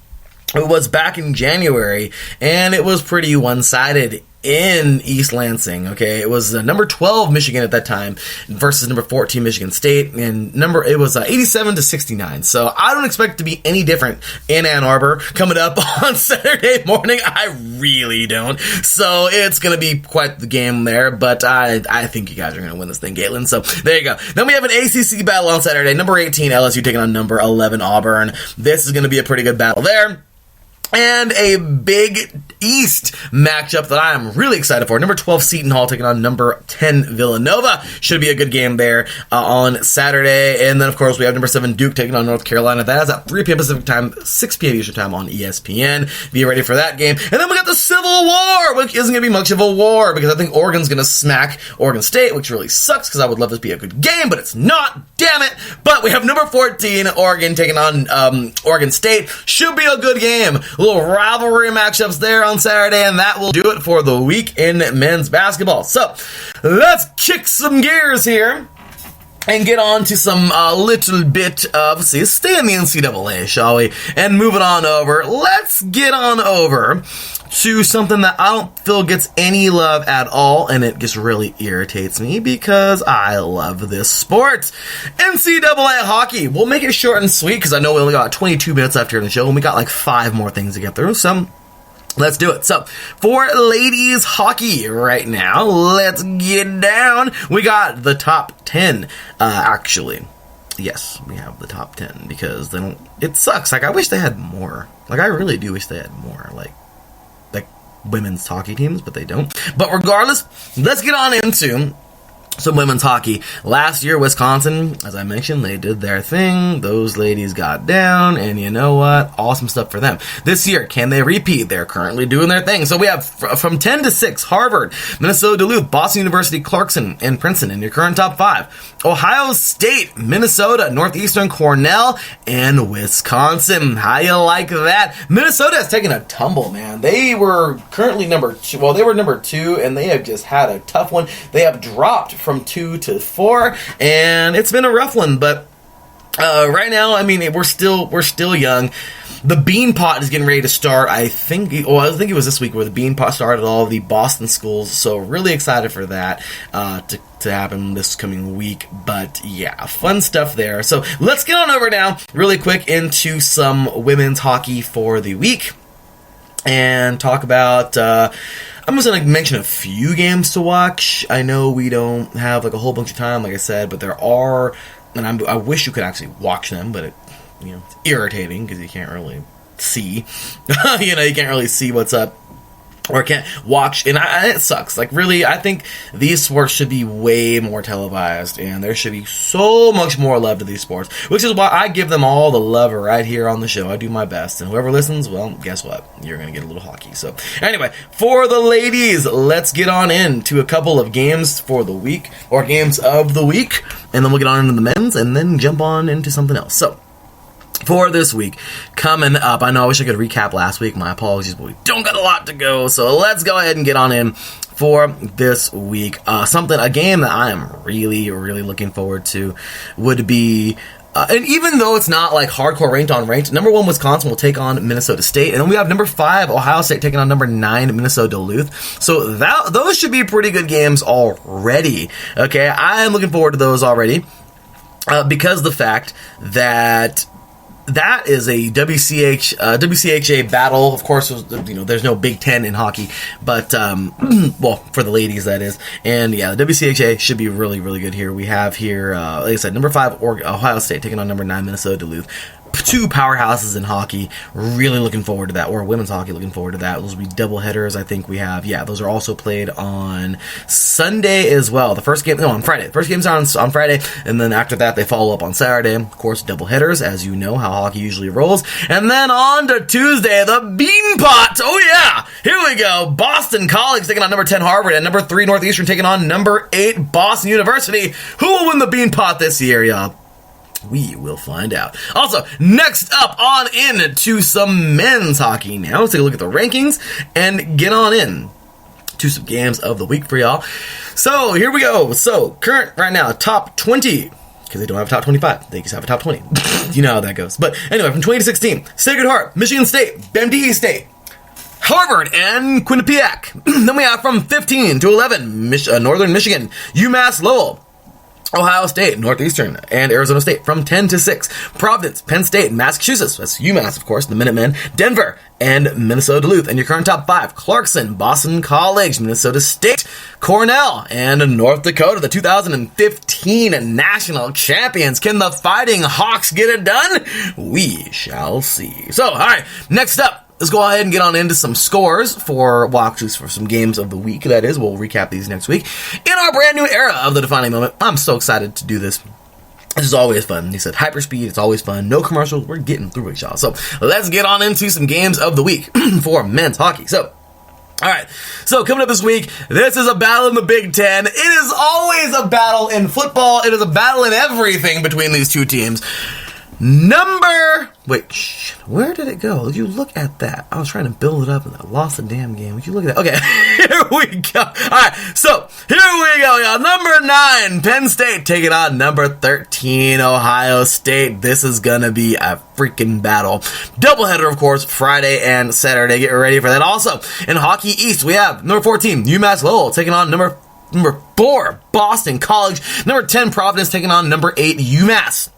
it was back in January, and it was pretty one-sided in East Lansing. Okay, it was number 12 Michigan at that time versus number 14 Michigan State, and it was 87-69. So I don't expect it to be any different in Ann Arbor coming up on Saturday morning. I really don't. So it's going to be quite the game there, but I think you guys are going to win this thing, Caitlin. So there you go. Then we have an ACC battle on Saturday. Number 18 LSU taking on number 11 Auburn. This is going to be a pretty good battle there. And a big East matchup that I am really excited for. Number 12 Seton Hall taking on number 10 Villanova. Should be a good game there on Saturday. And then, of course, we have number 7 Duke taking on North Carolina. That is at 3 p.m. Pacific time, 6 p.m. Eastern time on ESPN. Be ready for that game. And then we got the Civil War, which isn't going to be much of a war, because I think Oregon's going to smack Oregon State, which really sucks, because I would love this to be a good game, but it's not. Damn it. But we have number 14 Oregon taking on Oregon State. Should be a good game. Little rivalry matchups there on Saturday, and that will do it for the week in men's basketball. So, let's kick some gears here and get on to some little bit of, stay in the NCAA, shall we? And move it on over. Let's get on over to something that I don't feel gets any love at all, and it just really irritates me because I love this sport. NCAA hockey. We'll make it short and sweet because I know we only got 22 minutes left here in the show, and we got like 5 more things to get through, so let's do it. So, for ladies hockey right now, let's get down. We got the top 10, actually. Yes, we have the top 10 because it sucks. Like, I wish they had more. Like, I really do wish they had more, like women's hockey teams, but they don't. But regardless, let's get on into some women's hockey. Last year, Wisconsin, as I mentioned, they did their thing. Those ladies got down, and you know what? Awesome stuff for them. This year, can they repeat? They're currently doing their thing. So we have from 10 to 6, Harvard, Minnesota Duluth, Boston University, Clarkson, and Princeton in your current top 5. Ohio State, Minnesota, Northeastern, Cornell, and Wisconsin. How you like that? Minnesota has taken a tumble, man. They were currently number 2. Well, they were number 2, and they have just had a tough one. They have dropped from 2 to 4, and it's been a rough one, but Right now, I mean, we're still young. The Bean Pot is getting ready to start. I think it was this week where the Bean Pot started all of the Boston schools. So really excited for that to happen this coming week. But yeah, fun stuff there. So let's get on over now, really quick, into some women's hockey for the week, and talk about. I'm just going to mention a few games to watch. I know we don't have like a whole bunch of time, like I said, but there are, and I wish you could actually watch them, but it's irritating because you can't really see. You can't really see what's up, or can't watch, and it sucks. Like, really, I think these sports should be way more televised, and there should be so much more love to these sports, which is why I give them all the love right here on the show. I do my best, and whoever listens, well, guess what? You're going to get a little hockey. So, anyway, for the ladies, let's get on into a couple of games for the week, or games of the week, and then we'll get on into the men's, and then jump on into something else. So, for this week, coming up, I know I wish I could recap last week, my apologies, but we don't got a lot to go, so let's go ahead and get on in for this week. A game that I am really, really looking forward to would be, and even though it's not like hardcore ranked on ranked, number 1 Wisconsin will take on Minnesota State, and then we have number 5 Ohio State taking on number 9 Minnesota Duluth, so those should be pretty good games already, okay? I am looking forward to those already, because the fact that is a WCHA battle. Of course, there's no Big Ten in hockey, but, well, for the ladies, that is. And, yeah, the WCHA should be really, really good here. We have here, like I said, number 5, Ohio State taking on number 9, Minnesota Duluth. 2 powerhouses in hockey. Really looking forward to that. Or women's hockey, looking forward to that. Those will be double headers, I think we have. Yeah, those are also played on Sunday as well. On Friday. The first game's on Friday, and then after that, they follow up on Saturday. Of course, double headers, as you know how hockey usually rolls. And then on to Tuesday, the Bean Pot. Oh, yeah! Here we go. Boston College taking on number 10 Harvard, and number 3 Northeastern taking on number 8 Boston University. Who will win the Bean Pot this year, y'all? We will find out. Also, next up on into some men's hockey now. Let's take a look at the rankings and get on in to some games of the week for y'all. So, here we go. So, current right now, top 20. Because they don't have a top 25. They just have a top 20. You know how that goes. But anyway, from 20 to 16, Sacred Heart, Michigan State, Bendigo State, Harvard, and Quinnipiac. Then we have from 15 to 11, Northern Michigan, UMass Lowell, Ohio State, Northeastern, and Arizona State. From 10 to 6, Providence, Penn State, Massachusetts, that's UMass, of course, the Minutemen, Denver, and Minnesota Duluth. And your current top 5, Clarkson, Boston College, Minnesota State, Cornell, and North Dakota, the 2015 national champions. Can the Fighting Hawks get it done? We shall see. So, all right, next up, let's go ahead and get on into some scores for some games of the week. That is, we'll recap these next week. In our brand new era of the Defining Moment, I'm so excited to do this. This is always fun. He said hyperspeed, it's always fun. No commercials, we're getting through it, y'all. So let's get on into some games of the week for men's hockey. So, alright, so coming up this week, this is a battle in the Big Ten. It is always a battle in football. It is a battle in everything between these two teams. Where did it go? Would you look at that? I was trying to build it up and I lost the damn game. Would you look at that? Okay, here we go. Alright, so here we go, y'all. Number 9, Penn State taking on number 13, Ohio State. This is gonna be a freaking battle. Doubleheader, of course, Friday and Saturday. Get ready for that. Also, in Hockey East, we have number 14, UMass Lowell taking on number 4, Boston College. Number 10, Providence taking on number 8, UMass.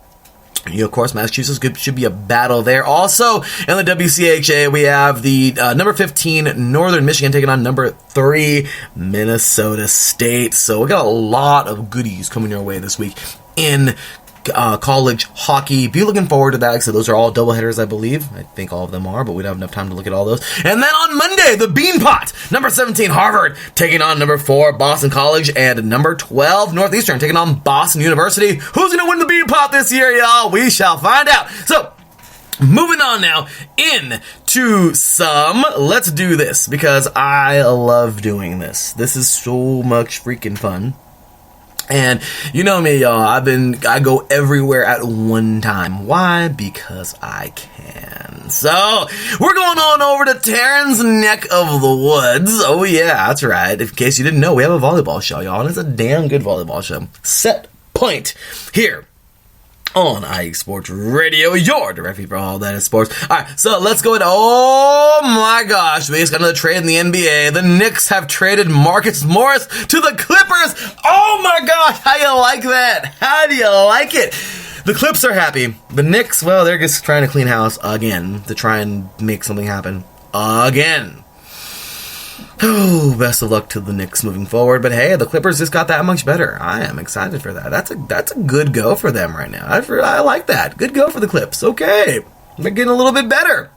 Of course, Massachusetts should be a battle there. Also, in the WCHA, we have the number 15 Northern Michigan taking on number 3 Minnesota State. So we got a lot of goodies coming your way this week in college hockey. Be looking forward to that. Like I said, those are all doubleheaders, I believe. I think all of them are, but we don't have enough time to look at all those. And then on Monday, the Bean Pot. Number 17, Harvard, taking on number 4, Boston College, and number 12, Northeastern, taking on Boston University. Who's going to win the Bean Pot this year, y'all? We shall find out. So, moving on now into some, let's do this, because I love doing this. This is so much freaking fun. And you know me, y'all, I go everywhere at one time. Why? Because I can. So, we're going on over to Taryn's neck of the woods. Oh yeah, that's right. In case you didn't know, we have a volleyball show, y'all, and it's a damn good volleyball show. Set point here on IE Sports Radio, your directly for all that is sports. Alright, so let's go into, oh my gosh, we just got another trade in the NBA. The Knicks have traded Marcus Morris to the Clippers. Oh my gosh, how do you like that? How do you like it? The Clips are happy. The Knicks, well, they're just trying to clean house again to try and make something happen again. Oh, best of luck to the Knicks moving forward. But hey, the Clippers just got that much better. I am excited for that. That's a good go for them right now. I like that. Good go for the Clips. Okay, they're getting a little bit better.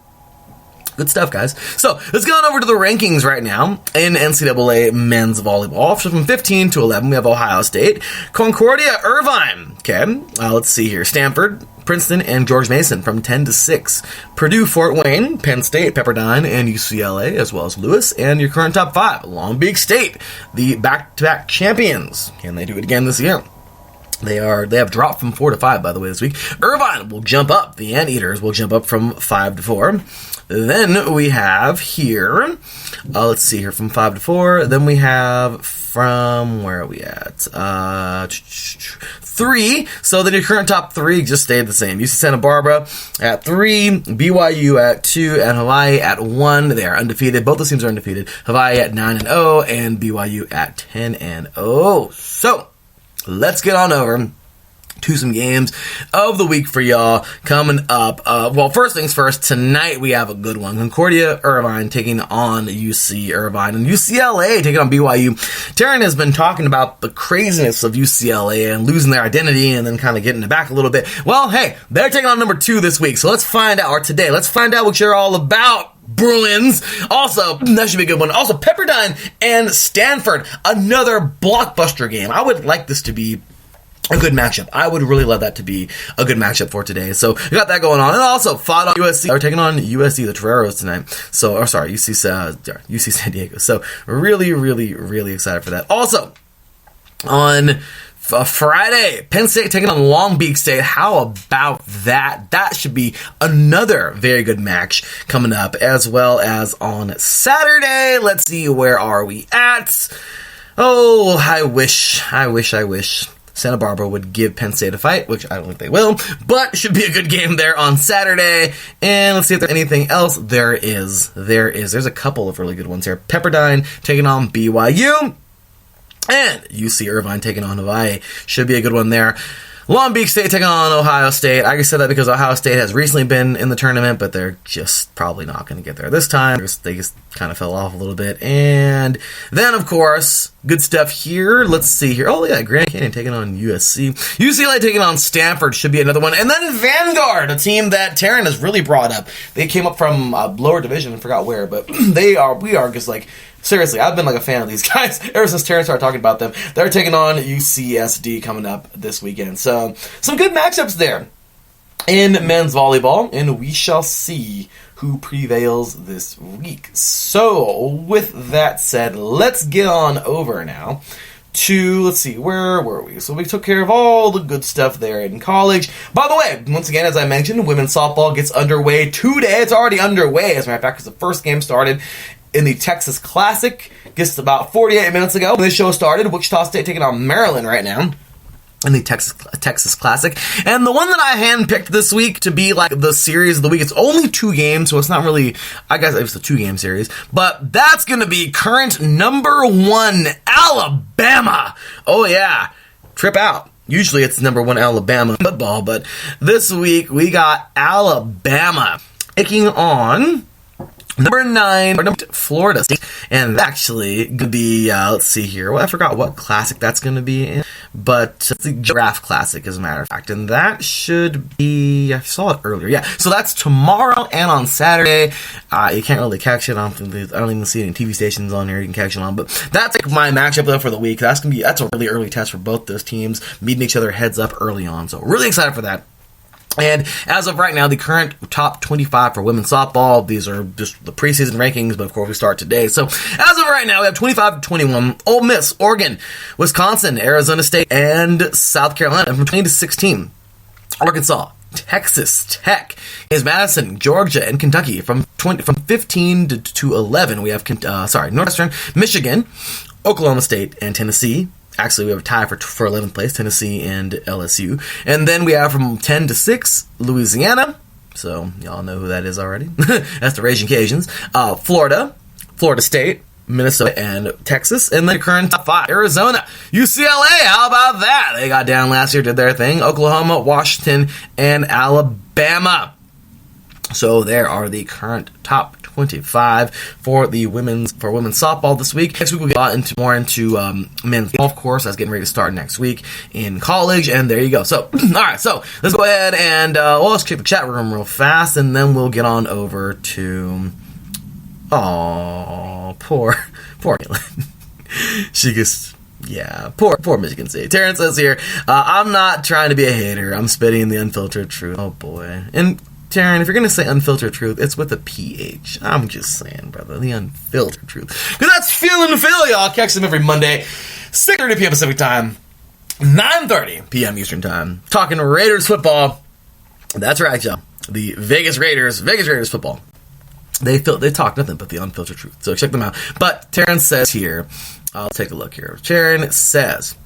Good stuff, guys. So, let's go on over to the rankings right now in NCAA men's volleyball. So from 15 to 11, we have Ohio State, Concordia, Irvine. Okay, let's see here. Stanford, Princeton, and George Mason from 10 to 6. Purdue, Fort Wayne, Penn State, Pepperdine, and UCLA, as well as Lewis. And your current top 5, Long Beach State, the back-to-back champions. Can they do it again this year? They have dropped from 4 to 5, by the way, this week. Irvine will jump up. The Anteaters will jump up from 5 to 4. Then we have here, let's see here, from 5 to 4. Then we have from, where are we at? 3. So then your current top 3 just stayed the same. UC Santa Barbara at 3, BYU at 2, and Hawaii at 1. They are undefeated. Both the teams are undefeated. Hawaii at 9-0, and BYU at 10-0. So, let's get on over to some games of the week for y'all coming up. Well, first things first, tonight we have a good one. Concordia Irvine taking on UC Irvine, and UCLA taking on BYU. Taryn has been talking about the craziness of UCLA and losing their identity and then kind of getting it back a little bit. Well, hey, they're taking on number 2 this week, so let's find out, or today, let's find out what you're all about, Bruins. Also, that should be a good one. Also, Pepperdine and Stanford, another blockbuster game. I would like this to be a good matchup. I would really love that to be a good matchup for today. So, we got that going on. And also, fought on USC. They're taking on USC, the Toreros tonight. So, UC San Diego. So, really, really, really excited for that. Also, on Friday, Penn State taking on Long Beach State. How about that? That should be another very good match coming up, as well as on Saturday. Let's see, where are we at? Oh, I wish Santa Barbara would give Penn State a fight, which I don't think they will, but should be a good game there on Saturday. And let's see if there's anything else. There's a couple of really good ones here. Pepperdine taking on BYU, and UC Irvine taking on Hawaii. Should be a good one there. Long Beach State taking on Ohio State. I said that because Ohio State has recently been in the tournament, but they're just probably not going to get there this time. They just kind of fell off a little bit. And then, of course, good stuff here. Let's see here. Oh, yeah, Grand Canyon taking on USC. UCLA taking on Stanford should be another one. And then Vanguard, a team that Taryn has really brought up. They came up from lower division, I forgot where, but we are just like, seriously, I've been like a fan of these guys ever since Terrence started talking about them. They're taking on UCSD coming up this weekend. So, some good matchups there in men's volleyball, and we shall see who prevails this week. So, with that said, let's get on over now to, let's see, where were we? So we took care of all the good stuff there in college. By the way, once again, as I mentioned, women's softball gets underway today. It's already underway, as a matter of fact, because the first game started in the Texas Classic just about 48 minutes ago. When this show started, Wichita State taking on Maryland right now in the Texas Classic. And the one that I handpicked this week to be like the series of the week, it's only 2 games, so it's not really, I guess it's a 2-game series, but that's going to be current number 1 Alabama. Oh yeah, trip out. Usually it's number 1 Alabama football, but this week we got Alabama taking on number 9, Florida State, and that's actually going to be, let's see here, well, I forgot what classic that's going to be in, but it's the Giraffe Classic, as a matter of fact, and that should be, I saw it earlier, yeah, so that's tomorrow and on Saturday. You can't really catch it on, I don't even see any TV stations on here you can catch it on, but that's like my matchup though for the week. That's a really early test for both those teams, meeting each other heads up early on, so really excited for that. And as of right now, the current top 25 for women's softball, these are just the preseason rankings, but of course we start today. So as of right now, we have 25-21, Ole Miss, Oregon, Wisconsin, Arizona State, and South Carolina. And from 20 to 16, Arkansas, Texas Tech, is Madison, Georgia, and Kentucky. From 15 to 11, we have Northwestern, Michigan, Oklahoma State, and Tennessee. Actually, we have a tie for 11th place, Tennessee and LSU. And then we have from 10 to 6, Louisiana. So, y'all know who that is already. That's the Raging Cajuns. Florida, Florida State, Minnesota, and Texas. And then current top 5, Arizona, UCLA. How about that? They got down last year, did their thing. Oklahoma, Washington, and Alabama. So there are the current top 25 for the women's softball this week. Next week we'll get more into men's golf course. That's getting ready to start next week in college, and there you go. So, all right, so let's go ahead and let's check the chat room real fast, and then we'll get on over to poor Caitlin. She just. Yeah, poor Michigan State. Terrence says here, I'm not trying to be a hater. I'm spitting the unfiltered truth. Oh boy. And Taryn, if you're going to say unfiltered truth, it's with a PH. I'm just saying, brother, the unfiltered truth. Because that's Feeling to Phil, y'all. Catch them every Monday, 6:30 p.m. Pacific time, 9:30 p.m. Eastern time. Talking Raiders football. That's right, y'all. The Vegas Raiders football. They talk nothing but the unfiltered truth. So check them out. But Taryn says here, I'll take a look here. Taryn says,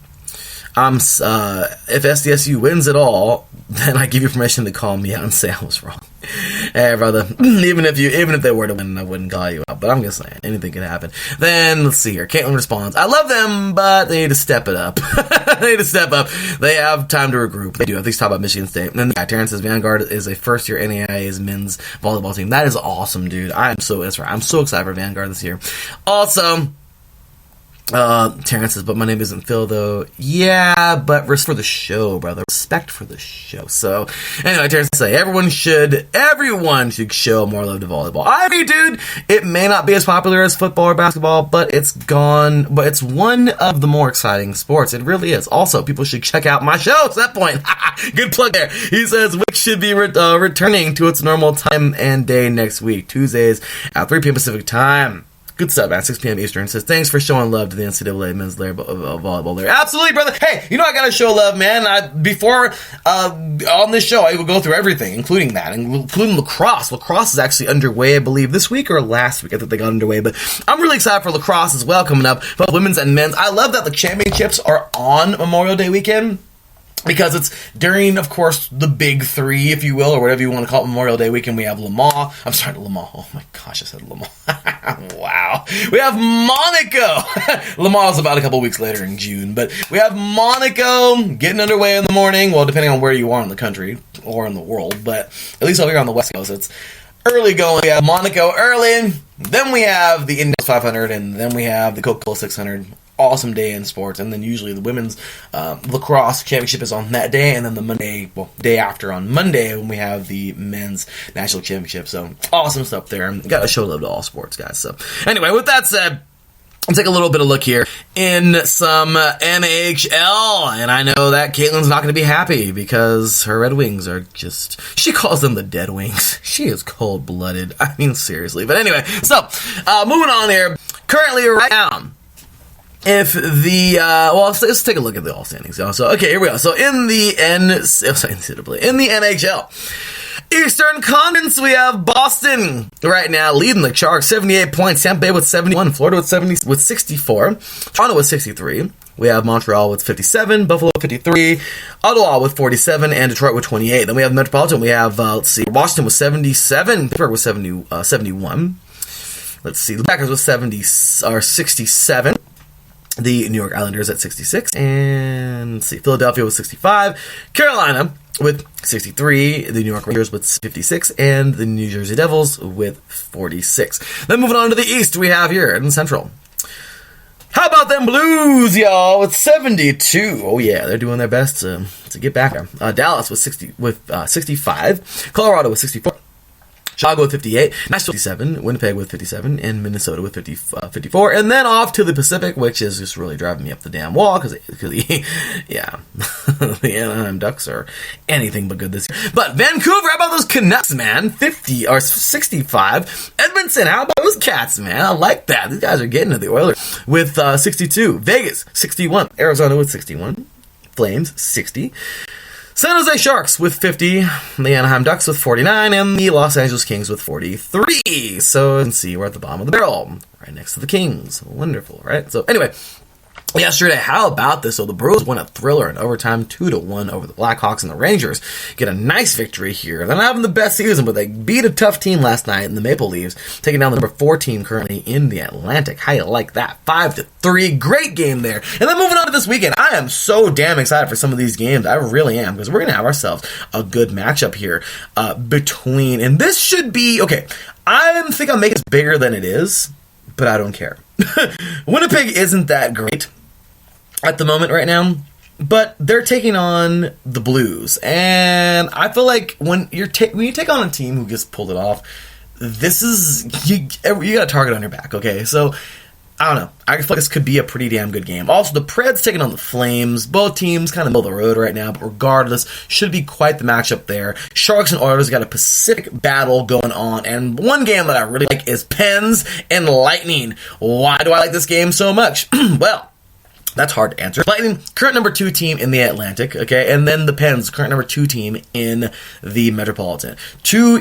if SDSU wins it all, then I give you permission to call me out and say I was wrong. Hey, brother, even if they were to win, I wouldn't call you out. But I'm just saying, anything could happen. Then, let's see here. Caitlin responds, I love them, but they need to step it up. They need to step up. They have time to regroup. They do. At least talk about Michigan State. And then, Terrence says, Vanguard is a first-year NAIA's men's volleyball team. That is awesome, dude. I'm so excited for Vanguard this year. Also, Terrence says, but my name isn't Phil, though. Yeah, but respect for the show, brother. Respect for the show. So, anyway, Terrence says, everyone should show more love to volleyball. I agree, dude. It may not be as popular as football or basketball, but it's one of the more exciting sports. It really is. Also, people should check out my show at that point. Good plug there. He says, Wick should be returning to its normal time and day next week, Tuesdays at 3 p.m. Pacific time. Good stuff, man. 6 p.m. Eastern. Says, thanks for showing love to the NCAA men's volleyball there. Absolutely, brother. Hey, you know I gotta show love, man. Before, on this show, I will go through everything, including lacrosse. Lacrosse is actually underway, I believe, this week or last week. I think they got underway, but I'm really excited for lacrosse as well coming up, both women's and men's. I love that the championships are on Memorial Day weekend, because it's during, of course, the big three, if you will, or whatever you want to call it, Memorial Day weekend. We have Le Mans. Oh my gosh, I said Le Mans. Wow. We have Monaco. Le Mans is about a couple weeks later in June, but we have Monaco getting underway in the morning. Well, depending on where you are in the country or in the world, but at least over here on the West Coast, it's early going. We have Monaco early, then we have the Indianapolis 500, and then we have the Coca-Cola 600. Awesome day in sports, and then usually the women's lacrosse championship is on that day, and then the day after on Monday when we have the men's national championship. So awesome stuff there. Got to show love to all sports, guys. So anyway, with that said, let's take a little bit of look here in some NHL, and I know that Caitlin's not going to be happy because her Red Wings are just, she calls them the Dead Wings. She is cold-blooded. I mean, seriously. But anyway, so moving on here. Currently, right now, if the let's take a look at the all standings. So okay, here we go. So in the NHL Eastern Conference, we have Boston right now leading the Sharks, 78 points. Tampa Bay with 71, Florida with 64, Toronto with 63. We have Montreal with 57, Buffalo with 53, Ottawa with 47, and Detroit with 28. Then we have the Metropolitan. We have Washington with 77, Pittsburgh with 71. Let's see, the Packers with 67. The New York Islanders at 66, and let's see, Philadelphia with 65, Carolina with 63, the New York Rangers with 56, and the New Jersey Devils with 46. Then moving on to the East, we have here in Central. How about them Blues, y'all, with 72? Oh yeah, they're doing their best to get back there. Dallas with 65, Colorado with 64. Chicago with 58, Nashville with 57, Winnipeg with 57, and Minnesota with 54. And then off to the Pacific, which is just really driving me up the damn wall, because yeah, the Anaheim Ducks are anything but good this year. But Vancouver, how about those Canucks, man? 65. Edmonton, how about those Cats, man? I like that. These guys are getting to the Oilers with 62. Vegas, 61. Arizona with 61. Flames, 60. San Jose Sharks with 50, the Anaheim Ducks with 49, and the Los Angeles Kings with 43. So you can see we're at the bottom of the barrel, right next to the Kings. Wonderful, right? So anyway, yesterday. How about this? So the Bruins won a thriller in overtime, 2-1 over the Blackhawks, and the Rangers get a nice victory here. They're not having the best season, but they beat a tough team last night in the Maple Leafs, taking down the number 4 team currently in the Atlantic. How you like that? 5-3. Great game there. And then moving on to this weekend, I am so damn excited for some of these games. I really am, because we're going to have ourselves a good matchup here between, and this should be, okay, I think I'll make it bigger than it is, but I don't care. Winnipeg isn't that great at the moment right now, but they're taking on the Blues, and I feel like when you take on a team who just pulled it off, this is you got a target on your back. Okay, so I don't know. I feel like this could be a pretty damn good game. Also, the Preds taking on the Flames. Both teams kind of middle of the road right now, but regardless, should be quite the matchup there. Sharks and Oilers got a Pacific battle going on, and one game that I really like is Pens and Lightning. Why do I like this game so much? Well, that's hard to answer. Lightning, current number 2 team in the Atlantic, okay, and then the Pens, current number 2 team in the Metropolitan. 2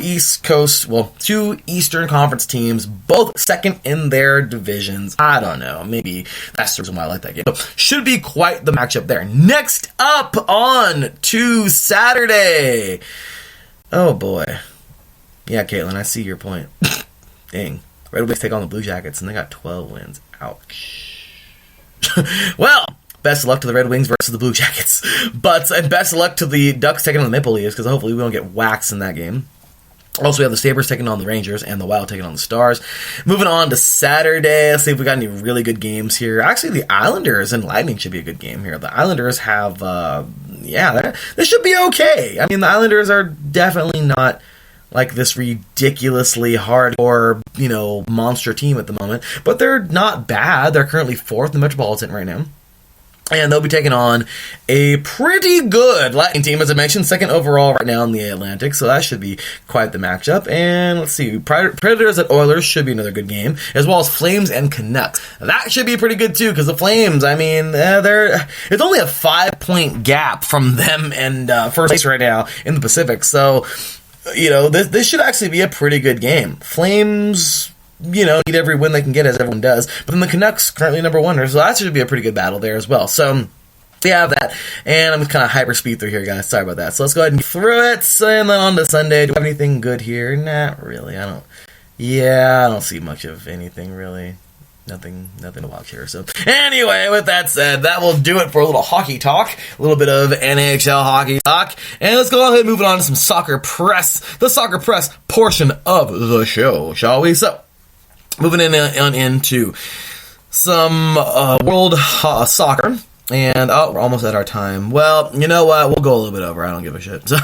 Eastern Conference teams, both second in their divisions. I don't know, maybe that's the reason why I like that game. So, should be quite the matchup there. Next up on to Saturday. Oh boy. Yeah, Caitlin, I see your point. Dang. Red Wings take on the Blue Jackets, and they got 12 wins. Ouch. Well, best of luck to the Red Wings versus the Blue Jackets. And best of luck to the Ducks taking on the Maple Leafs, because hopefully we don't get waxed in that game. Also, we have the Sabres taking on the Rangers and the Wild taking on the Stars. Moving on to Saturday, let's see if we got any really good games here. Actually, the Islanders and Lightning should be a good game here. The Islanders have, this should be okay. I mean, the Islanders are definitely not like this ridiculously hardcore, monster team at the moment. But they're not bad. They're currently 4th in the Metropolitan right now. And they'll be taking on a pretty good Lightning team, as I mentioned, 2nd overall right now in the Atlantic. So that should be quite the matchup. And let's see, Predators at Oilers should be another good game, as well as Flames and Canucks. That should be pretty good too, because the Flames, I mean, it's only a 5-point gap from them and first place right now in the Pacific. So, this should actually be a pretty good game. Flames, need every win they can get, as everyone does. But then the Canucks, currently number 1, so that should be a pretty good battle there as well. So, we have that. And I'm kind of hyper speed through here, guys. Sorry about that. So, let's go ahead and get through it. And then on to Sunday. Do we have anything good here? Not really. I don't see much of anything, really. Nothing to watch here. So anyway, with that said, that will do it for a little hockey talk, a little bit of NHL hockey talk, and let's go ahead and move on to some Soccer Press, the Soccer Press portion of the show, shall we? So, moving into some world soccer. And, we're almost at our time. Well, you know what? We'll go a little bit over. I don't give a shit. So,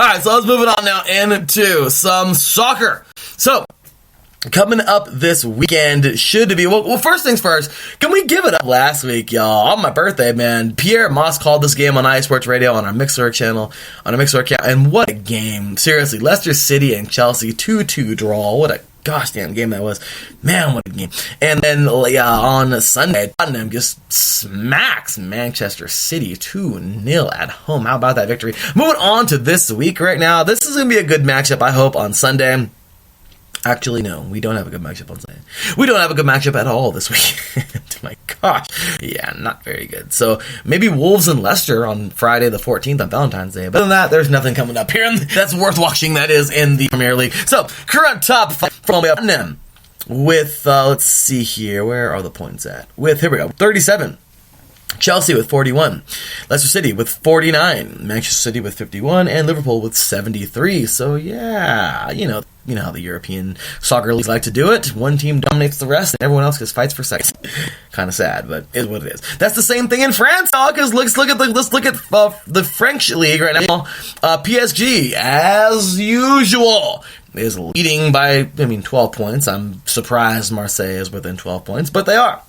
alright, so let's move it on now into some soccer. So, coming up this weekend should be, well, first things first, can we give it up last week, y'all? On my birthday, man. Pierre Moss called this game on iSports Radio on our Mixer channel, on our Mixer account, and what a game. Seriously, Leicester City and Chelsea, 2-2 draw. What a gosh damn game that was. Man, what a game. And then on Sunday, Tottenham just smacks Manchester City 2-0 at home. How about that victory? Moving on to this week right now. This is going to be a good matchup, I hope, on Sunday. Actually, no, we don't have a good matchup on Sunday. We don't have a good matchup at all this week. My gosh. Yeah, not very good. So, maybe Wolves and Leicester on Friday the 14th on Valentine's Day. But other than that, there's nothing coming up here that's worth watching, that is, in the Premier League. So, current top 5 from Tottenham with, let's see here, where are the points at? Here we go, 37. Chelsea with 41, Leicester City with 49, Manchester City with 51, and Liverpool with 73. So yeah, you know how the European soccer leagues like to do it. One team dominates the rest, and everyone else just fights for second. Kind of sad, but it is what it is. That's the same thing in France, because let's look at the French league right now. PSG, as usual, is leading by 12 points. I'm surprised Marseille is within 12 points, but they are.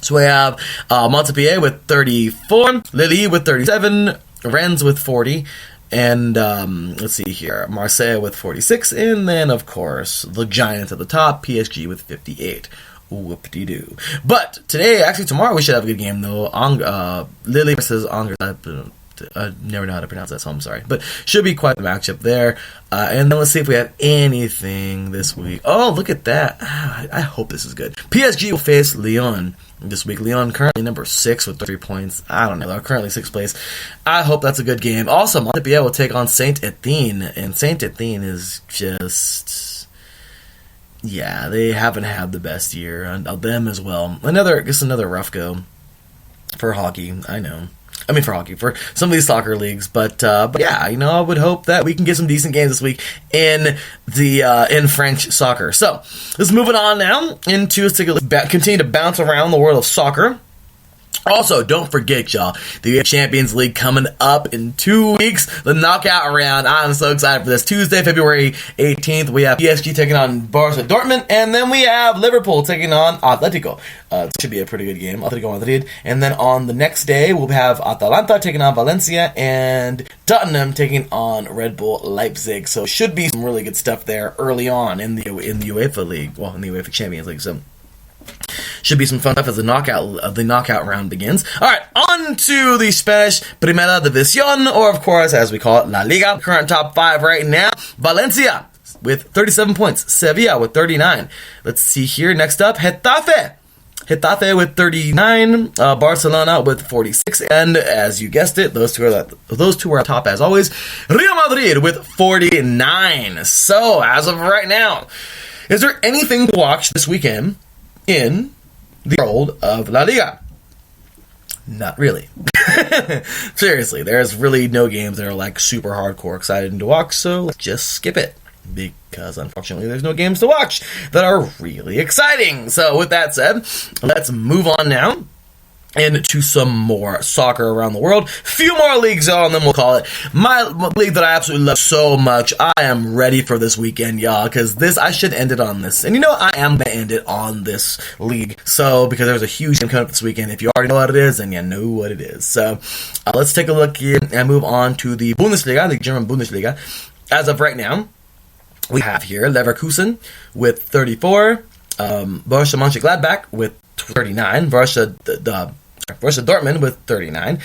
So we have Montpellier with 34, Lille with 37, Rennes with 40, and let's see here, Marseille with 46, and then, of course, the Giants at the top, PSG with 58. Whoop-de-doo. But tomorrow, we should have a good game, though. Lille versus Angers. I never know how to pronounce that, so I'm sorry. But should be quite the matchup there. And then let's see if we have anything this week. Oh, look at that. I hope this is good. PSG will face Lyon this week. Lyon currently number 6 with 3 points. I don't know. They're currently 6th place. I hope that's a good game. Also, Montpellier will take on Saint-Etienne. And Saint-Etienne is just... yeah, they haven't had the best year. And them as well. Another rough go for hockey. I know. I mean, for hockey, for some of these soccer leagues, but yeah, I would hope that we can get some decent games this week in French soccer. So let's move it on now into continue to bounce around the world of soccer. Also, don't forget, y'all, the UEFA Champions League coming up in 2 weeks. The knockout round. I'm so excited for this. Tuesday, February 18th, we have PSG taking on Borussia Dortmund, and then we have Liverpool taking on Atletico. It should be a pretty good game. Atletico Madrid. And then on the next day, we'll have Atalanta taking on Valencia, and Tottenham taking on Red Bull Leipzig. So, should be some really good stuff there early on in the UEFA League. Well, in the UEFA Champions League. So, should be some fun stuff as the knockout round begins. Alright, on to the Spanish Primera División, or of course, as we call it, La Liga. Current top 5 right now. Valencia with 37 points. Sevilla with 39. Let's see here. Next up, Getafe. Getafe with 39. Barcelona with 46. And as you guessed it, those two are top as always. Real Madrid with 49. So, as of right now, is there anything to watch this weekend in the world of La Liga? Not really. Seriously, there's really no games that are like super hardcore exciting to watch, so let's just skip it. Because unfortunately there's no games to watch that are really exciting. So with that said, let's move on now into some more soccer around the world. Few more leagues on them, we'll call it. My league that I absolutely love so much. I am ready for this weekend, y'all, because I should end it on this. And I am going to end it on this league. So, because there's a huge game coming up this weekend. If you already know what it is, then you know what it is. So, let's take a look here and move on to the Bundesliga, the German Bundesliga. As of right now, we have here Leverkusen with 34, Borussia Mönchengladbach with 39, Borussia Dortmund with 39,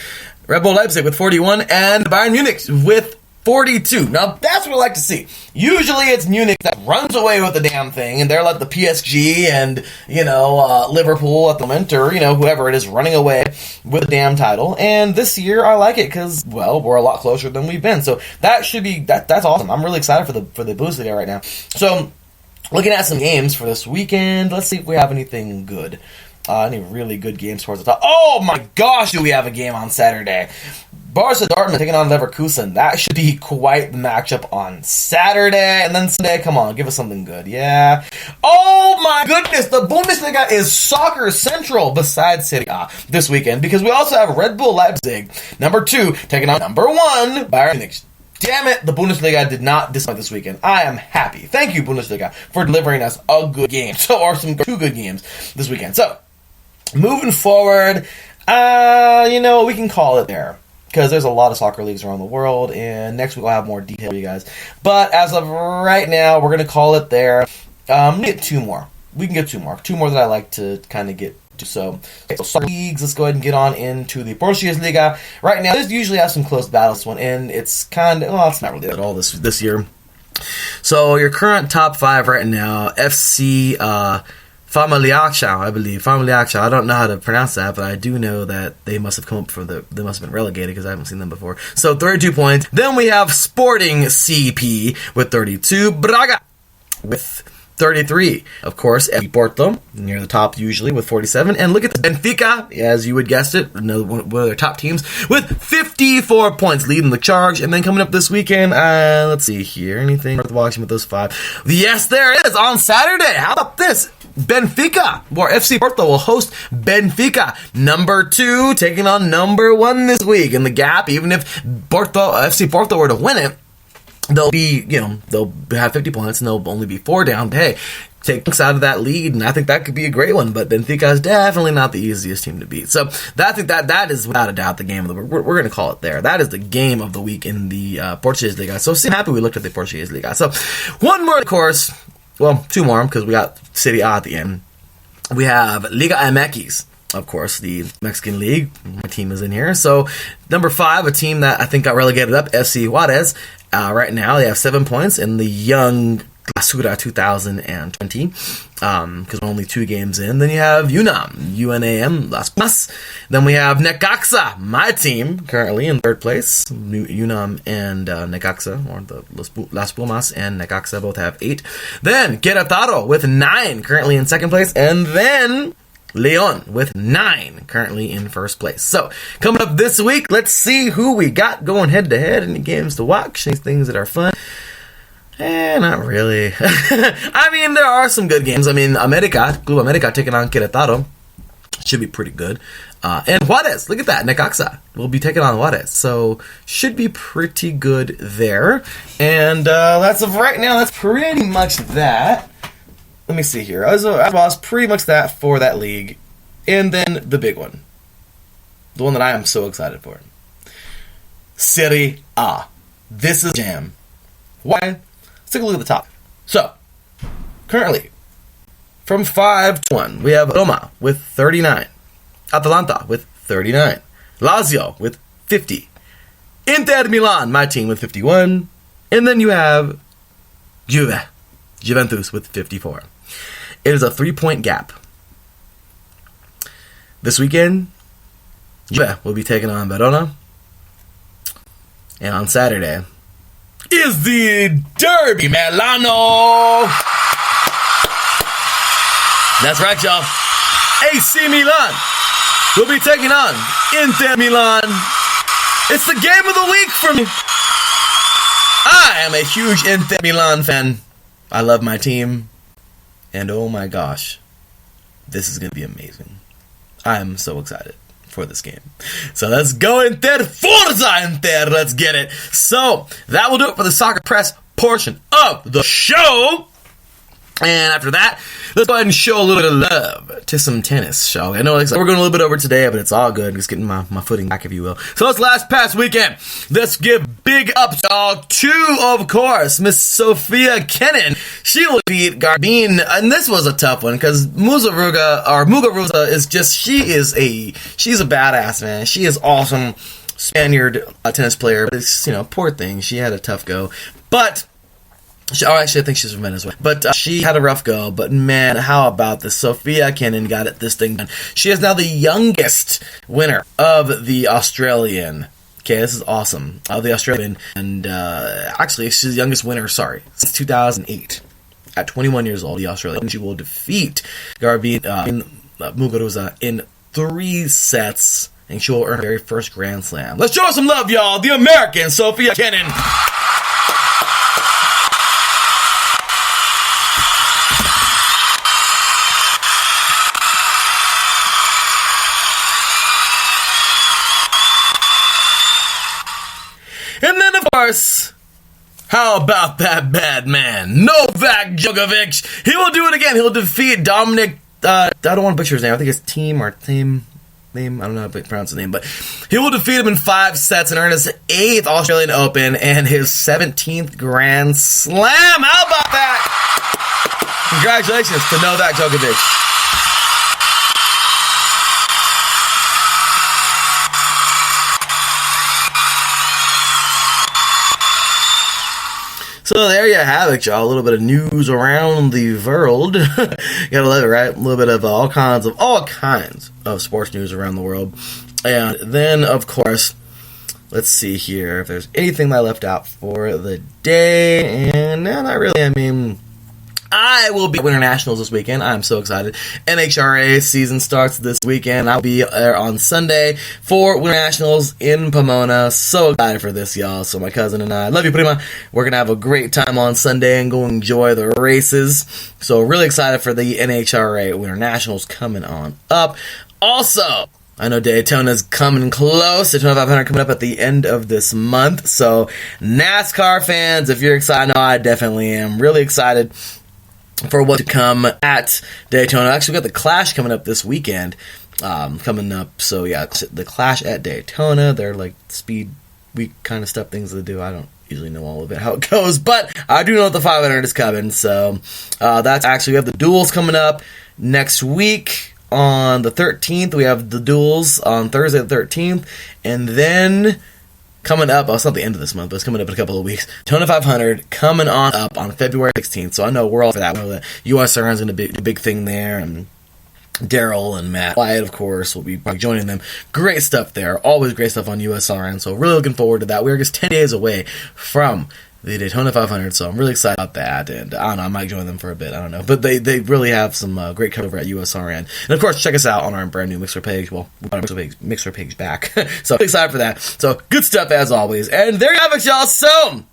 Red Bull Leipzig with 41, and Bayern Munich with 42. Now, that's what I like to see. Usually it's Munich that runs away with the damn thing, and they're like the PSG and, Liverpool at the moment, or, whoever it is running away with the damn title. And this year, I like it because, well, we're a lot closer than we've been. So that should be, that's awesome. I'm really excited for the Bundesliga right now. So, looking at some games for this weekend, let's see if we have anything good. Any really good games towards the top. Oh my gosh, do we have a game on Saturday. Borussia Dortmund taking on Leverkusen. That should be quite the matchup on Saturday. And then Sunday, come on, give us something good. Yeah. Oh my goodness, the Bundesliga is soccer central besides Serie A this weekend. Because we also have Red Bull Leipzig, number 2, taking on number 1, Bayern Munich. Damn it, the Bundesliga did not disappoint this weekend. I am happy. Thank you, Bundesliga, for delivering us a good game. Or 2 good games this weekend. So, moving forward, we can call it there. Because there's a lot of soccer leagues around the world, and next week I'll have more detail for you guys. But as of right now, we're going to call it there. Get 2 more. We can get 2 more. 2 more that I like to kind of get to. So soccer leagues, let's go ahead and get on into the Bundesliga. Right now, this usually has some close battles, and it's kind of, well, it's not really at all this year. So your current top 5 right now, FC Famalicão, I believe. Famalicão. I don't know how to pronounce that, but I do know that they must have come up they must have been relegated because I haven't seen them before. So 32 points. Then we have Sporting CP with 32. Braga with 33. Of course, FC Porto near the top usually with 47. And look at the Benfica, as you would guess it, one of their top teams with 54 points leading the charge. And then coming up this weekend, let's see here. Anything worth watching with those 5? Yes, there is on Saturday. How about this? Benfica, or FC Porto will host Benfica, number 2, taking on number 1 this week. In the gap, even if FC Porto were to win it, they'll be, they'll have 50 points and they'll only be 4 down. Hey, take points out of that lead, and I think that could be a great one. But Benfica is definitely not the easiest team to beat. So I think that is without a doubt the game of the week. We're going to call it there. That is the game of the week in the Portuguese Liga. So happy we looked at the Portuguese Liga. So one more, of course. Well, 2 more, because we got Serie A at the end. We have Liga MX. of course, the Mexican League. My team is in here. So, number 5, a team that I think got relegated up, FC Juarez. Right now, they have 7 points in the young Clausura 2020, because we're only 2 games in. Then you have UNAM, Las Pumas. Then we have Necaxa, my team, currently in 3rd place. UNAM and Necaxa, or the Las Pumas and Necaxa both have 8. Then Querétaro with 9, currently in 2nd place. And then Leon with 9, currently in 1st place. So, coming up this week, let's see who we got going head-to-head. Any games to watch, any things that are fun. Not really. I mean, there are some good games. I mean, Club America taking on Querétaro should be pretty good. And Juarez, look at that, Necaxa will be taking on Juarez. So, should be pretty good there. And that's of right now, that's pretty much that. Let me see here. That's pretty much that for that league. And then the big one. The one that I am so excited for. Serie A. This is jam. Why? Let's take a look at the top. So, currently, from 5 to 1, we have Roma with 39. Atalanta with 39. Lazio with 50. Inter Milan, my team, with 51. And then you have Juventus with 54. It is a 3-point gap. This weekend, Juve will be taking on Verona. And on Saturday is the Derby Milano. That's right, y'all. AC Milan will be taking on Inter Milan. It's the game of the week for me. I am a huge Inter Milan fan. I love my team. And oh my gosh, this is going to be amazing. I am so excited for this game. So let's go Inter, Forza Inter, let's get it. So that will do it for the Soccer Press portion of the show. And after that, let's go ahead and show a little bit of love to some tennis, shall we? I know we're going a little bit over today, but it's all good. Just getting my footing back, if you will. So it's last past weekend. Let's give big ups, y'all, to, of course, Miss Sofia Kenin. She will beat Garbine, and this was a tough one, because Muguruza is just, she's a badass, man. She is awesome. Spaniard tennis player, but it's, poor thing. She had a tough go. But actually, I think she's from Venezuela. But she had a rough go. But man, how about this? Sofia Kenin got this thing done. She is now the youngest winner of the Australian. Okay, this is awesome. The Australian. And actually, she's the youngest winner, since 2008. At 21 years old, the Australian. She will defeat Garbine Muguruza in 3 sets. And she will earn her very first Grand Slam. Let's show her some love, y'all. The American Sofia Kenin. And then, of course, how about that bad man, Novak Djokovic? He will do it again. He'll defeat Dominic, I don't want to butcher his name. I think it's Thiem. I don't know how to pronounce his name, but he will defeat him in 5 sets and earn his 8th Australian Open and his 17th Grand Slam. How about that? Congratulations to Novak Djokovic. So there you have it, y'all. A little bit of news around the world. Gotta love it, right? A little bit of all kinds of sports news around the world. And then, of course, let's see here if there's anything that I left out for the day. And no, not really. I mean, I will be at Winter Nationals this weekend. I'm so excited. NHRA season starts this weekend. I'll be there on Sunday for Winter Nationals in Pomona. So excited for this, y'all. So my cousin and I, love you, Prima. We're going to have a great time on Sunday and go enjoy the races. So really excited for the NHRA Winter Nationals coming on up. Also, I know Daytona's coming close. Daytona 500 coming up at the end of this month. So NASCAR fans, if you're excited, I know I definitely am. Really excited for what to come at Daytona. Actually, we got the Clash coming up this weekend. Coming up. So, yeah, the Clash at Daytona. They're like speed week kind of stuff, things to do. I don't usually know all of it, how it goes. But I do know that the 500 is coming. So, that's actually, we have the duels coming up next week. on the 13th. We have the duels on Thursday the 13th. And then coming up, it's not the end of this month, but it's coming up in a couple of weeks. Daytona 500 coming up on February 16th. So I know we're all for that. We know that USRN is going to be a big thing there. And Daryl and Matt Wyatt, of course, will be joining them. Great stuff there. Always great stuff on USRN. So really looking forward to that. We're just 10 days away from the Daytona 500, so I'm really excited about that, and I don't know, I might join them for a bit, I don't know, but they really have some great cover at USRN, and of course, check us out on our brand new Mixer page. Well, we got our Mixer page back, so excited for that. So good stuff as always, and there you have it, y'all. So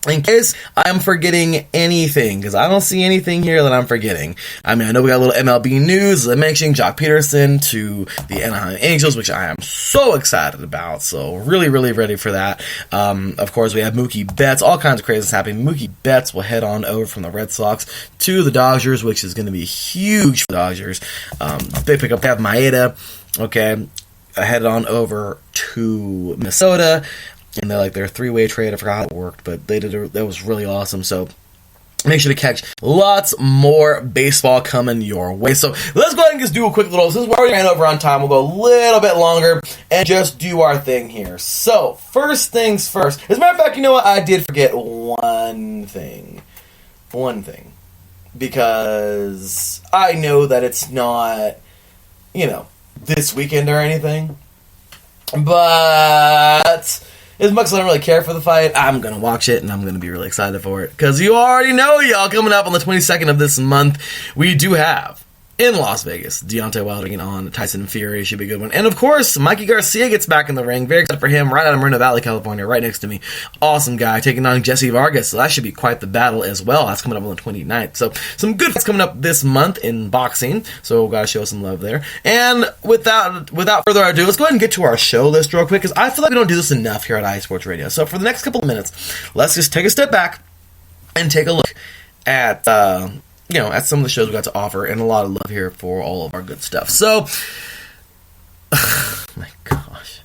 in case I'm forgetting anything, because I don't see anything here that I'm forgetting. I mean, I know we got a little MLB news mentioning Jock Peterson to the Anaheim Angels, which I am so excited about. So really, really ready for that. Of course, we have Mookie Betts. All kinds of craziness happening. Mookie Betts will head on over from the Red Sox to the Dodgers, which is going to be huge for the Dodgers. They have Maeda, okay, headed on over to Minnesota. And they're like their three-way trade. I forgot how it worked, but that was really awesome. So make sure to catch lots more baseball coming your way. So let's go ahead and just do a quick little, since we already ran over on time, we'll go a little bit longer and just do our thing here. So first things first. As a matter of fact, you know what? I did forget one thing. Because I know that it's not, this weekend or anything. But as much as I don't really care for the fight, I'm going to watch it, and I'm going to be really excited for it. Because you already know, y'all, coming up on the 22nd of this month, we do have, in Las Vegas, Deontay Wilder taking on Tyson Fury. Should be a good one. And, of course, Mikey Garcia gets back in the ring. Very excited for him, right out of Moreno Valley, California, right next to me. Awesome guy, taking on Jesse Vargas. So that should be quite the battle as well. That's coming up on the 29th. So some good fights coming up this month in boxing. So we've got to show some love there. And without further ado, let's go ahead and get to our show list real quick, because I feel like we don't do this enough here at iSports Radio. So for the next couple of minutes, let's just take a step back and take a look at at some of the shows we got to offer, and a lot of love here for all of our good stuff. So, my gosh.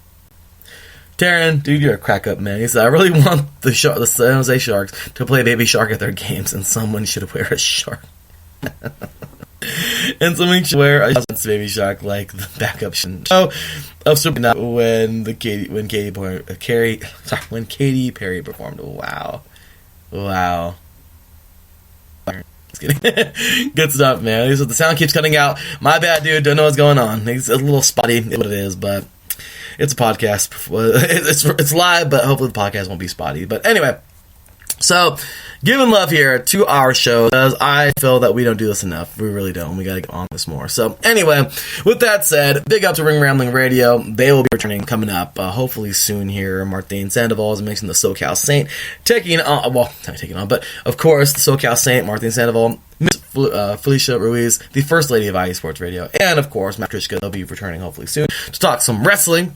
Taryn, dude, you're a crack up, man. He said, I really want the San Jose Sharks to play Baby Shark at their games, and someone should wear a shark. And someone should wear a Baby Shark like the backup show of Super when Katy Perry performed. Wow. Just kidding. Good stuff, man. The sound keeps cutting out. My bad, dude. Don't know what's going on. It's a little spotty. It's what it is, but it's a podcast. It's live, but hopefully the podcast won't be spotty. But anyway, so giving love here to our show, because I feel that we don't do this enough. We really don't. We got to get on this more. So anyway, with that said, big up to Ring Rambling Radio. They will be returning coming up hopefully soon here. Martin Sandoval is mentioning the SoCal Saint not taking on, but of course the SoCal Saint, Martin Sandoval, Miss Felicia Ruiz, the First Lady of iSports Radio, and of course Matt Trishka. They'll be returning hopefully soon to talk some wrestling.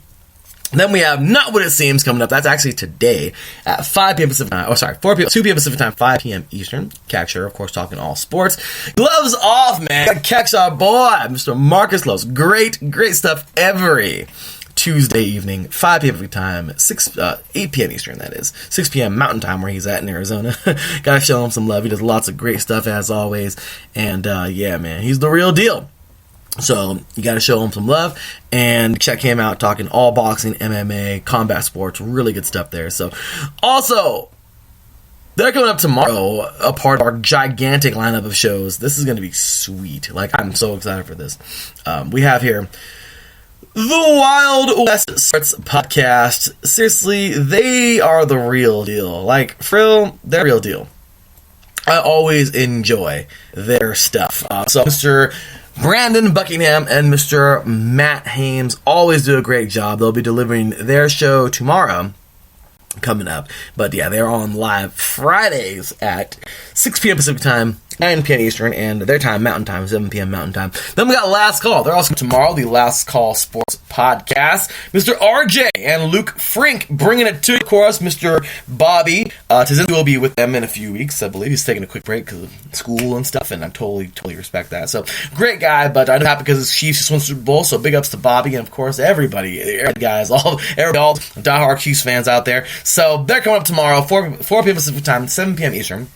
Then we have Not What It Seems coming up. That's actually today at 5 p.m. Pacific time. 2 p.m. Pacific time, 5 p.m. Eastern. Catcher, of course, talking all sports. Gloves off, man. Gotta catch our boy, Mr. Marcus Lowe's. Great stuff every Tuesday evening, 5 p.m. Pacific time, 8 p.m. Eastern, that is. 6 p.m. Mountain Time, where he's at in Arizona. Gotta show him some love. He does lots of great stuff, as always. And, yeah, man, he's the real deal. So, you gotta show him some love, and check him out talking all boxing, MMA, combat sports, really good stuff there. So, also, they're coming up tomorrow, a part of our gigantic lineup of shows. This is gonna be sweet. Like, I'm so excited for this. We have here the Wild West Sports Podcast. Seriously, they are the real deal. Like, for real, they're the real deal. I always enjoy their stuff. So, Mr. Brandon Buckingham and Mr. Matt Hames always do a great job. They'll be delivering their show tomorrow coming up. But yeah, they're on live Fridays at 6 p.m. Pacific time, 9 p.m. Eastern, and their time, Mountain Time, 7 p.m. Mountain Time. Then we got Last Call. They're also tomorrow, the Last Call Sports Podcast. Mr. RJ and Luke Frink bringing it to you. Of course, Mr. Bobby Tizinski will be with them in a few weeks. I believe he's taking a quick break because of school and stuff, and I totally respect that. So, great guy, but I know that because his Chiefs just won Super Bowl, so big ups to Bobby and, of course, everybody guys, all diehard Chiefs fans out there. So, they're coming up tomorrow, 4 p.m. Pacific time, 7 p.m. Eastern.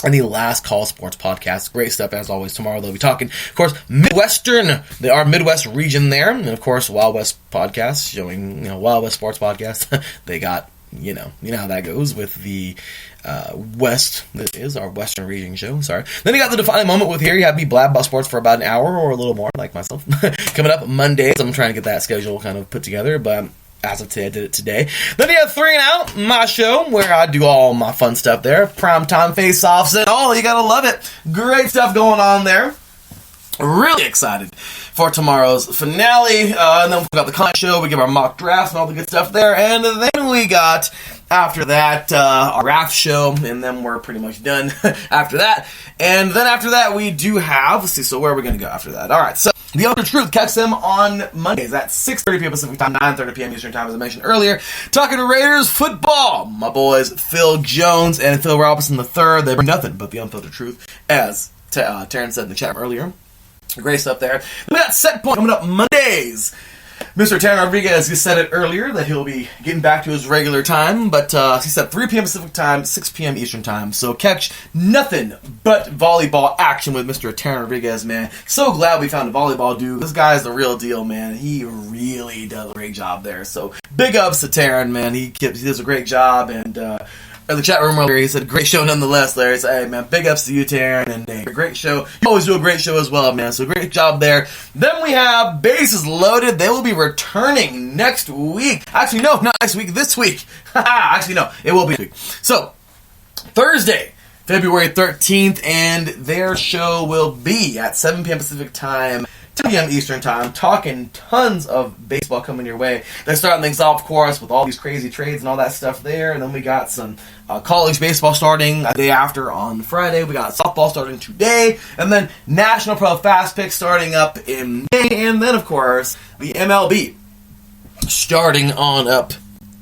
and the Last Call Sports Podcast. Great stuff, as always. Tomorrow they'll be talking, of course, Midwestern. They are Midwest region there. And, of course, Wild West Podcast, showing, Wild West Sports Podcast. They got, you know how that goes with the West. This is our Western region show, sorry. Then you got the Defining Moment with here. You have me blab about sports for about an hour or a little more, like myself. Coming up Mondays. I'm trying to get that schedule kind of put together, but as of today, I did it today. Then you have 3 and Out, my show, where I do all my fun stuff there. Primetime face-offs and all. You gotta love it. Great stuff going on there. Really excited for tomorrow's finale. And then we got the Con Show. We give our mock drafts and all the good stuff there. And then we got, after that, our draft show. And then we're pretty much done after that. And then after that, we do have, let's see, so where are we going to go after that? All right, so The Ultimate Truth, catch them on Mondays at 6:30 p.m. Pacific Time, 9:30 p.m. Eastern Time, as I mentioned earlier. Talking Raiders football. My boys Phil Jones and Phil Robinson III, they bring nothing but the unfiltered truth, as Terrence said in the chat room earlier. Great stuff there. We got Set Point coming up Mondays. Mr. Terran Rodriguez, he said it earlier that he'll be getting back to his regular time, but he said 3 p.m. Pacific Time, 6 p.m. Eastern Time. So catch nothing but volleyball action with Mr. Terran Rodriguez, man. So glad we found a volleyball dude. This guy's the real deal, man. He really does a great job there. So big ups to Terran, man. He does a great job, and in the chat room earlier, he said, great show nonetheless, Larry. He said, hey, man, big ups to you, Taryn, and a great show. You always do a great show as well, man, so great job there. Then we have Bases Loaded. They will be returning next week. Actually, no, not next week, this week. Actually, no, it will be next week. So, Thursday, February 13th, and their show will be at 7 p.m. Pacific Time, 10 p.m. Eastern Time, talking tons of baseball coming your way. They're starting things off, of course, with all these crazy trades and all that stuff there, and then we got some college baseball starting the day after on Friday. We got softball starting today, and then National Pro Fast Pick starting up in May, and then, of course, the MLB starting on up,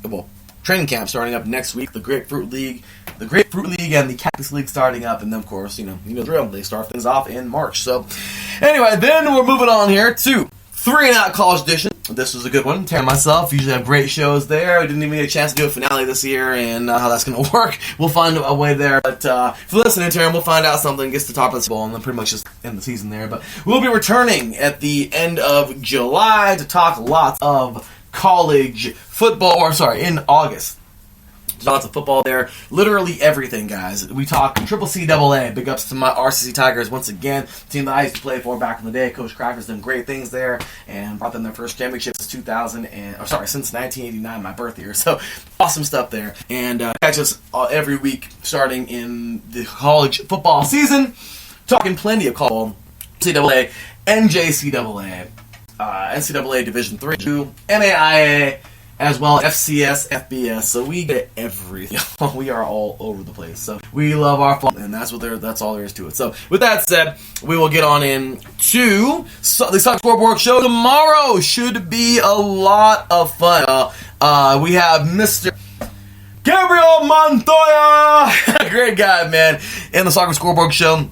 well, training camp starting up next week, the Grapefruit League and the Cactus League starting up, and then, of course, you know the drill. They start things off in March. So, anyway, then we're moving on here to 3 and Out College Edition. This was a good one. Terry and myself usually have great shows there. We didn't even get a chance to do a finale this year, and how that's going to work. We'll find a way there. But if you're listening, Terry, we'll find out something, gets to the top of the bowl, and then pretty much just end the season there. But we'll be returning at the end of July to talk lots of college football, in August. Lots of football there. Literally everything, guys. We talk Triple CAA. Big ups to my RCC Tigers once again. The team that I used to play for back in the day. Coach Cracker's done great things there and brought them their first championship since 1989, my birth year. So awesome stuff there. And catch us every week starting in the college football season. Talking plenty of college CAA, NJCAA, NCAA Division III, NAIA, as well as FCS, FBS, so we get everything. We are all over the place. So we love our fun, and that's all there is to it. So with that said, we will get on into the Soccer Scoreboard show tomorrow. Should be a lot of fun. We have Mr. Gabriel Montoya, great guy, man, in the Soccer Scoreboard show.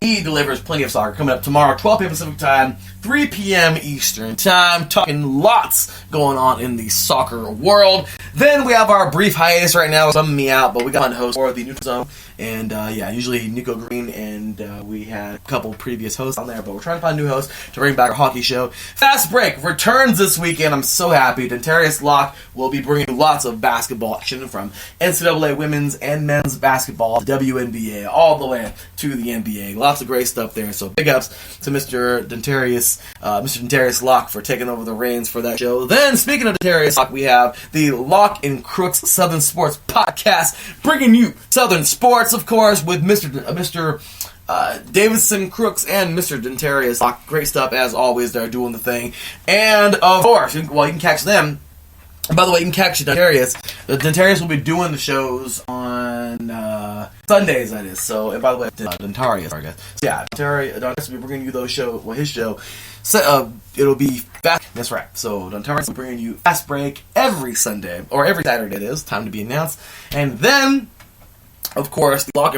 He delivers plenty of soccer coming up tomorrow, 12 p.m. Pacific Time, 3 p.m. Eastern Time. Talking lots going on in the soccer world. Then we have our brief hiatus right now. Some me out, but we got a host for the Neutral Zone. And usually Nico Green, and we had a couple previous hosts on there, but we're trying to find a new host to bring back our hockey show. Fast Break returns this weekend. I'm so happy. Dentarius Locke will be bringing lots of basketball action from NCAA women's and men's basketball, WNBA, all the way to the NBA. Lots of great stuff there. So big ups to Mr. Dentarius Locke for taking over the reins for that show. Then, speaking of Dentarius Locke, we have the Locke and Crooks Southern Sports Podcast, bringing you Southern Sports, of course, with Mr. Davidson Crooks and Mr. Dentarius Locke. Great stuff, as always. They're doing the thing. And, of course, you can catch them. And by the way, you can catch Dentarius. The Dentarius will be doing the shows on Sundays, that is. So, and by the way, Dentarius, I guess. So, yeah, Dentarius will be bringing you his show. So, it'll be fast. That's right. So, Dentarius will be bringing you Fast Break every Sunday, or every Saturday, it is. Time to be announced. And then, of course, the Locke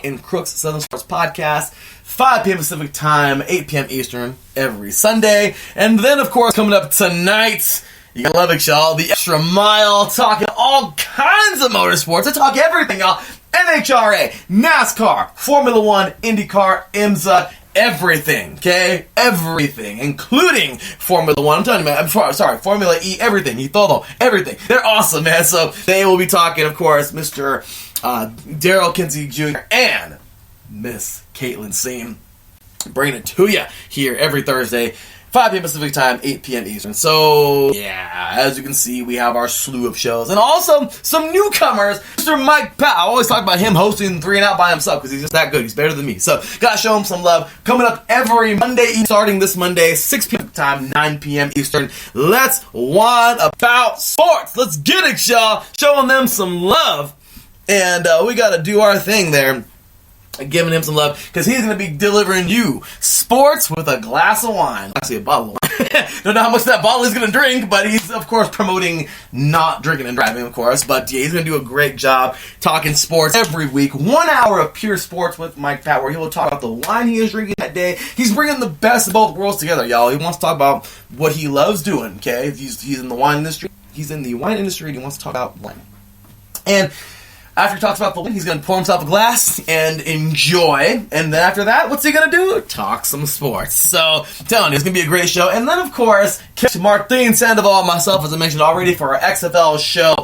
and Crooks Southern Sports Podcast, 5 p.m. Pacific Time, 8 p.m. Eastern, every Sunday. And then, of course, coming up tonight, you gotta love it, y'all. The Extra Mile, talking all kinds of motorsports. I talk everything, y'all. NHRA, NASCAR, Formula One, IndyCar, IMSA, everything, okay? Everything, including Formula One. I'm telling you, man, Formula E, everything, todo, everything. They're awesome, man. So they will be talking, of course, Mr. Daryl Kinsey Jr. and Miss Caitlin Seam. Bringing it to you here every Thursday, 5 p.m. Pacific Time, 8 p.m. Eastern. So, yeah, as you can see, we have our slew of shows. And also, some newcomers. Mr. Mike Pat. I always talk about him hosting 3 and Out by himself because he's just that good. He's better than me. So, gotta show him some love. Coming up every Monday, starting this Monday, 6 p.m. time, 9 p.m. Eastern. Let's whine about sports. Let's get it, y'all. Showing them some love. And we gotta do our thing there. Giving him some love because he's going to be delivering you sports with a glass of wine. Actually, a bottle of wine. Don't know how much that bottle is going to drink, but he's, of course, promoting not drinking and driving, of course. But yeah, he's going to do a great job talking sports every week. 1 hour of pure sports with Mike Pat, where he will talk about the wine he is drinking that day. He's bringing the best of both worlds together, y'all. He wants to talk about what he loves doing, okay? He's in the wine industry. He's in the wine industry, and he wants to talk about wine. And after he talks about the wine, he's going to pour himself a glass and enjoy. And then after that, what's he going to do? Talk some sports. So, I'm telling you, it's going to be a great show. And then, of course, catch Martin Sandoval and myself, as I mentioned already, for our XFL show.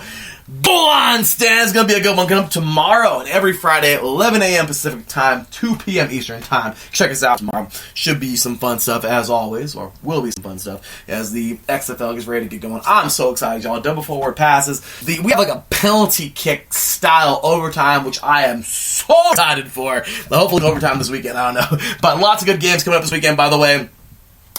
Bull on Stand. It's going to be a good one coming up tomorrow and every Friday at 11 a.m. Pacific Time, 2 p.m. Eastern Time. Check us out tomorrow. Should be some fun stuff as always, or will be some fun stuff as the XFL gets ready to get going. I'm so excited, y'all. Double forward passes. We have like a penalty kick style overtime, which I am so excited for. Hopefully overtime this weekend. I don't know. But lots of good games coming up this weekend, by the way.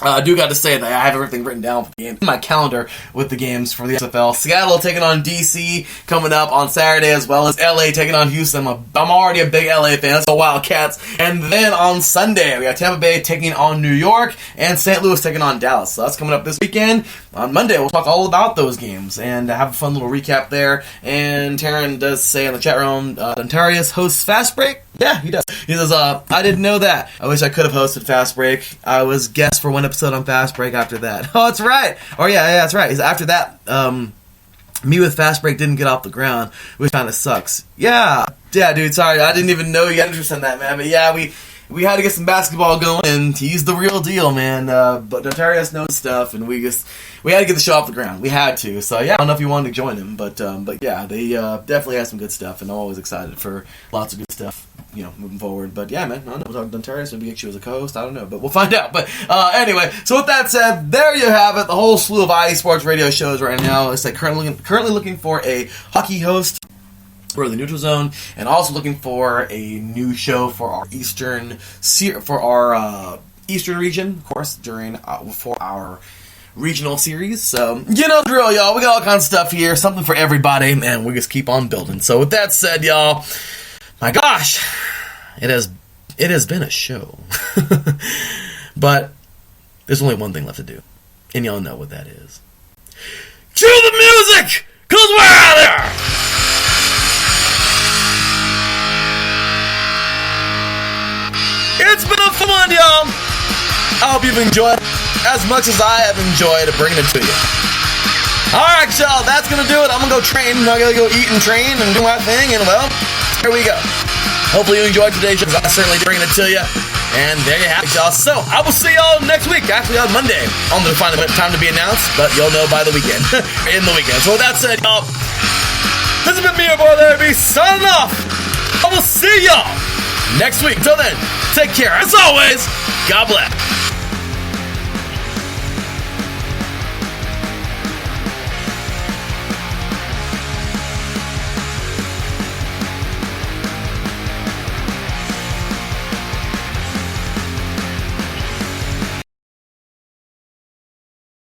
I do got to say that I have everything written down for the game in my calendar with the games for the XFL. Seattle taking on DC coming up on Saturday, as well as LA taking on Houston. I'm already a big LA fan, so Wildcats. And then on Sunday, we got Tampa Bay taking on New York and St. Louis taking on Dallas. So that's coming up this weekend. On Monday, we'll talk all about those games and have a fun little recap there. And Taryn does say in the chat room, Dontarius hosts Fast Break. Yeah, he does. He says, I didn't know that. I wish I could have hosted Fast Break. I was guest for one episode on Fast Break after that. Oh, that's right. Oh, yeah, that's right. He's after that, me with Fast Break didn't get off the ground, which kind of sucks. Yeah, dude, sorry. I didn't even know you had interest in that, man. But yeah, we had to get some basketball going, and he's the real deal, man. But Notarius knows stuff, and we had to get the show off the ground. We had to. So yeah, I don't know if you wanted to join him, but yeah, they definitely have some good stuff, and I'm always excited for lots of good stuff, moving forward. But yeah, man, I don't know. We'll talk to Notarius. Maybe get you as a co-host. I don't know, but we'll find out. But anyway, so with that said, there you have it. The whole slew of IE Sports radio shows right now. It's like currently looking for a hockey host for the Neutral Zone, and also looking for a new show for our Eastern region, of course, for our regional series. So, you know the drill, y'all. We got all kinds of stuff here, something for everybody, and we just keep on building. So, with that said, y'all, my gosh, it has been a show, but there's only one thing left to do, and y'all know what that is. Cue the music, 'cause we're out there. It's been a fun one, y'all. I hope you've enjoyed as much as I have enjoyed bringing it to you. Alright, y'all, that's going to do it. I'm going to go train. I'm going to go eat and train and do my thing, and well, here we go. Hopefully you enjoyed today's show, because I certainly bringing it to you. And there you have it, y'all. So, I will see y'all next week, actually on Monday, on the final time to be announced, but you'll know by the weekend, in the weekend. So with that said, y'all, this has been me, your boy Larry B, signing off. I will see y'all next week. Until then, take care. As always, God bless.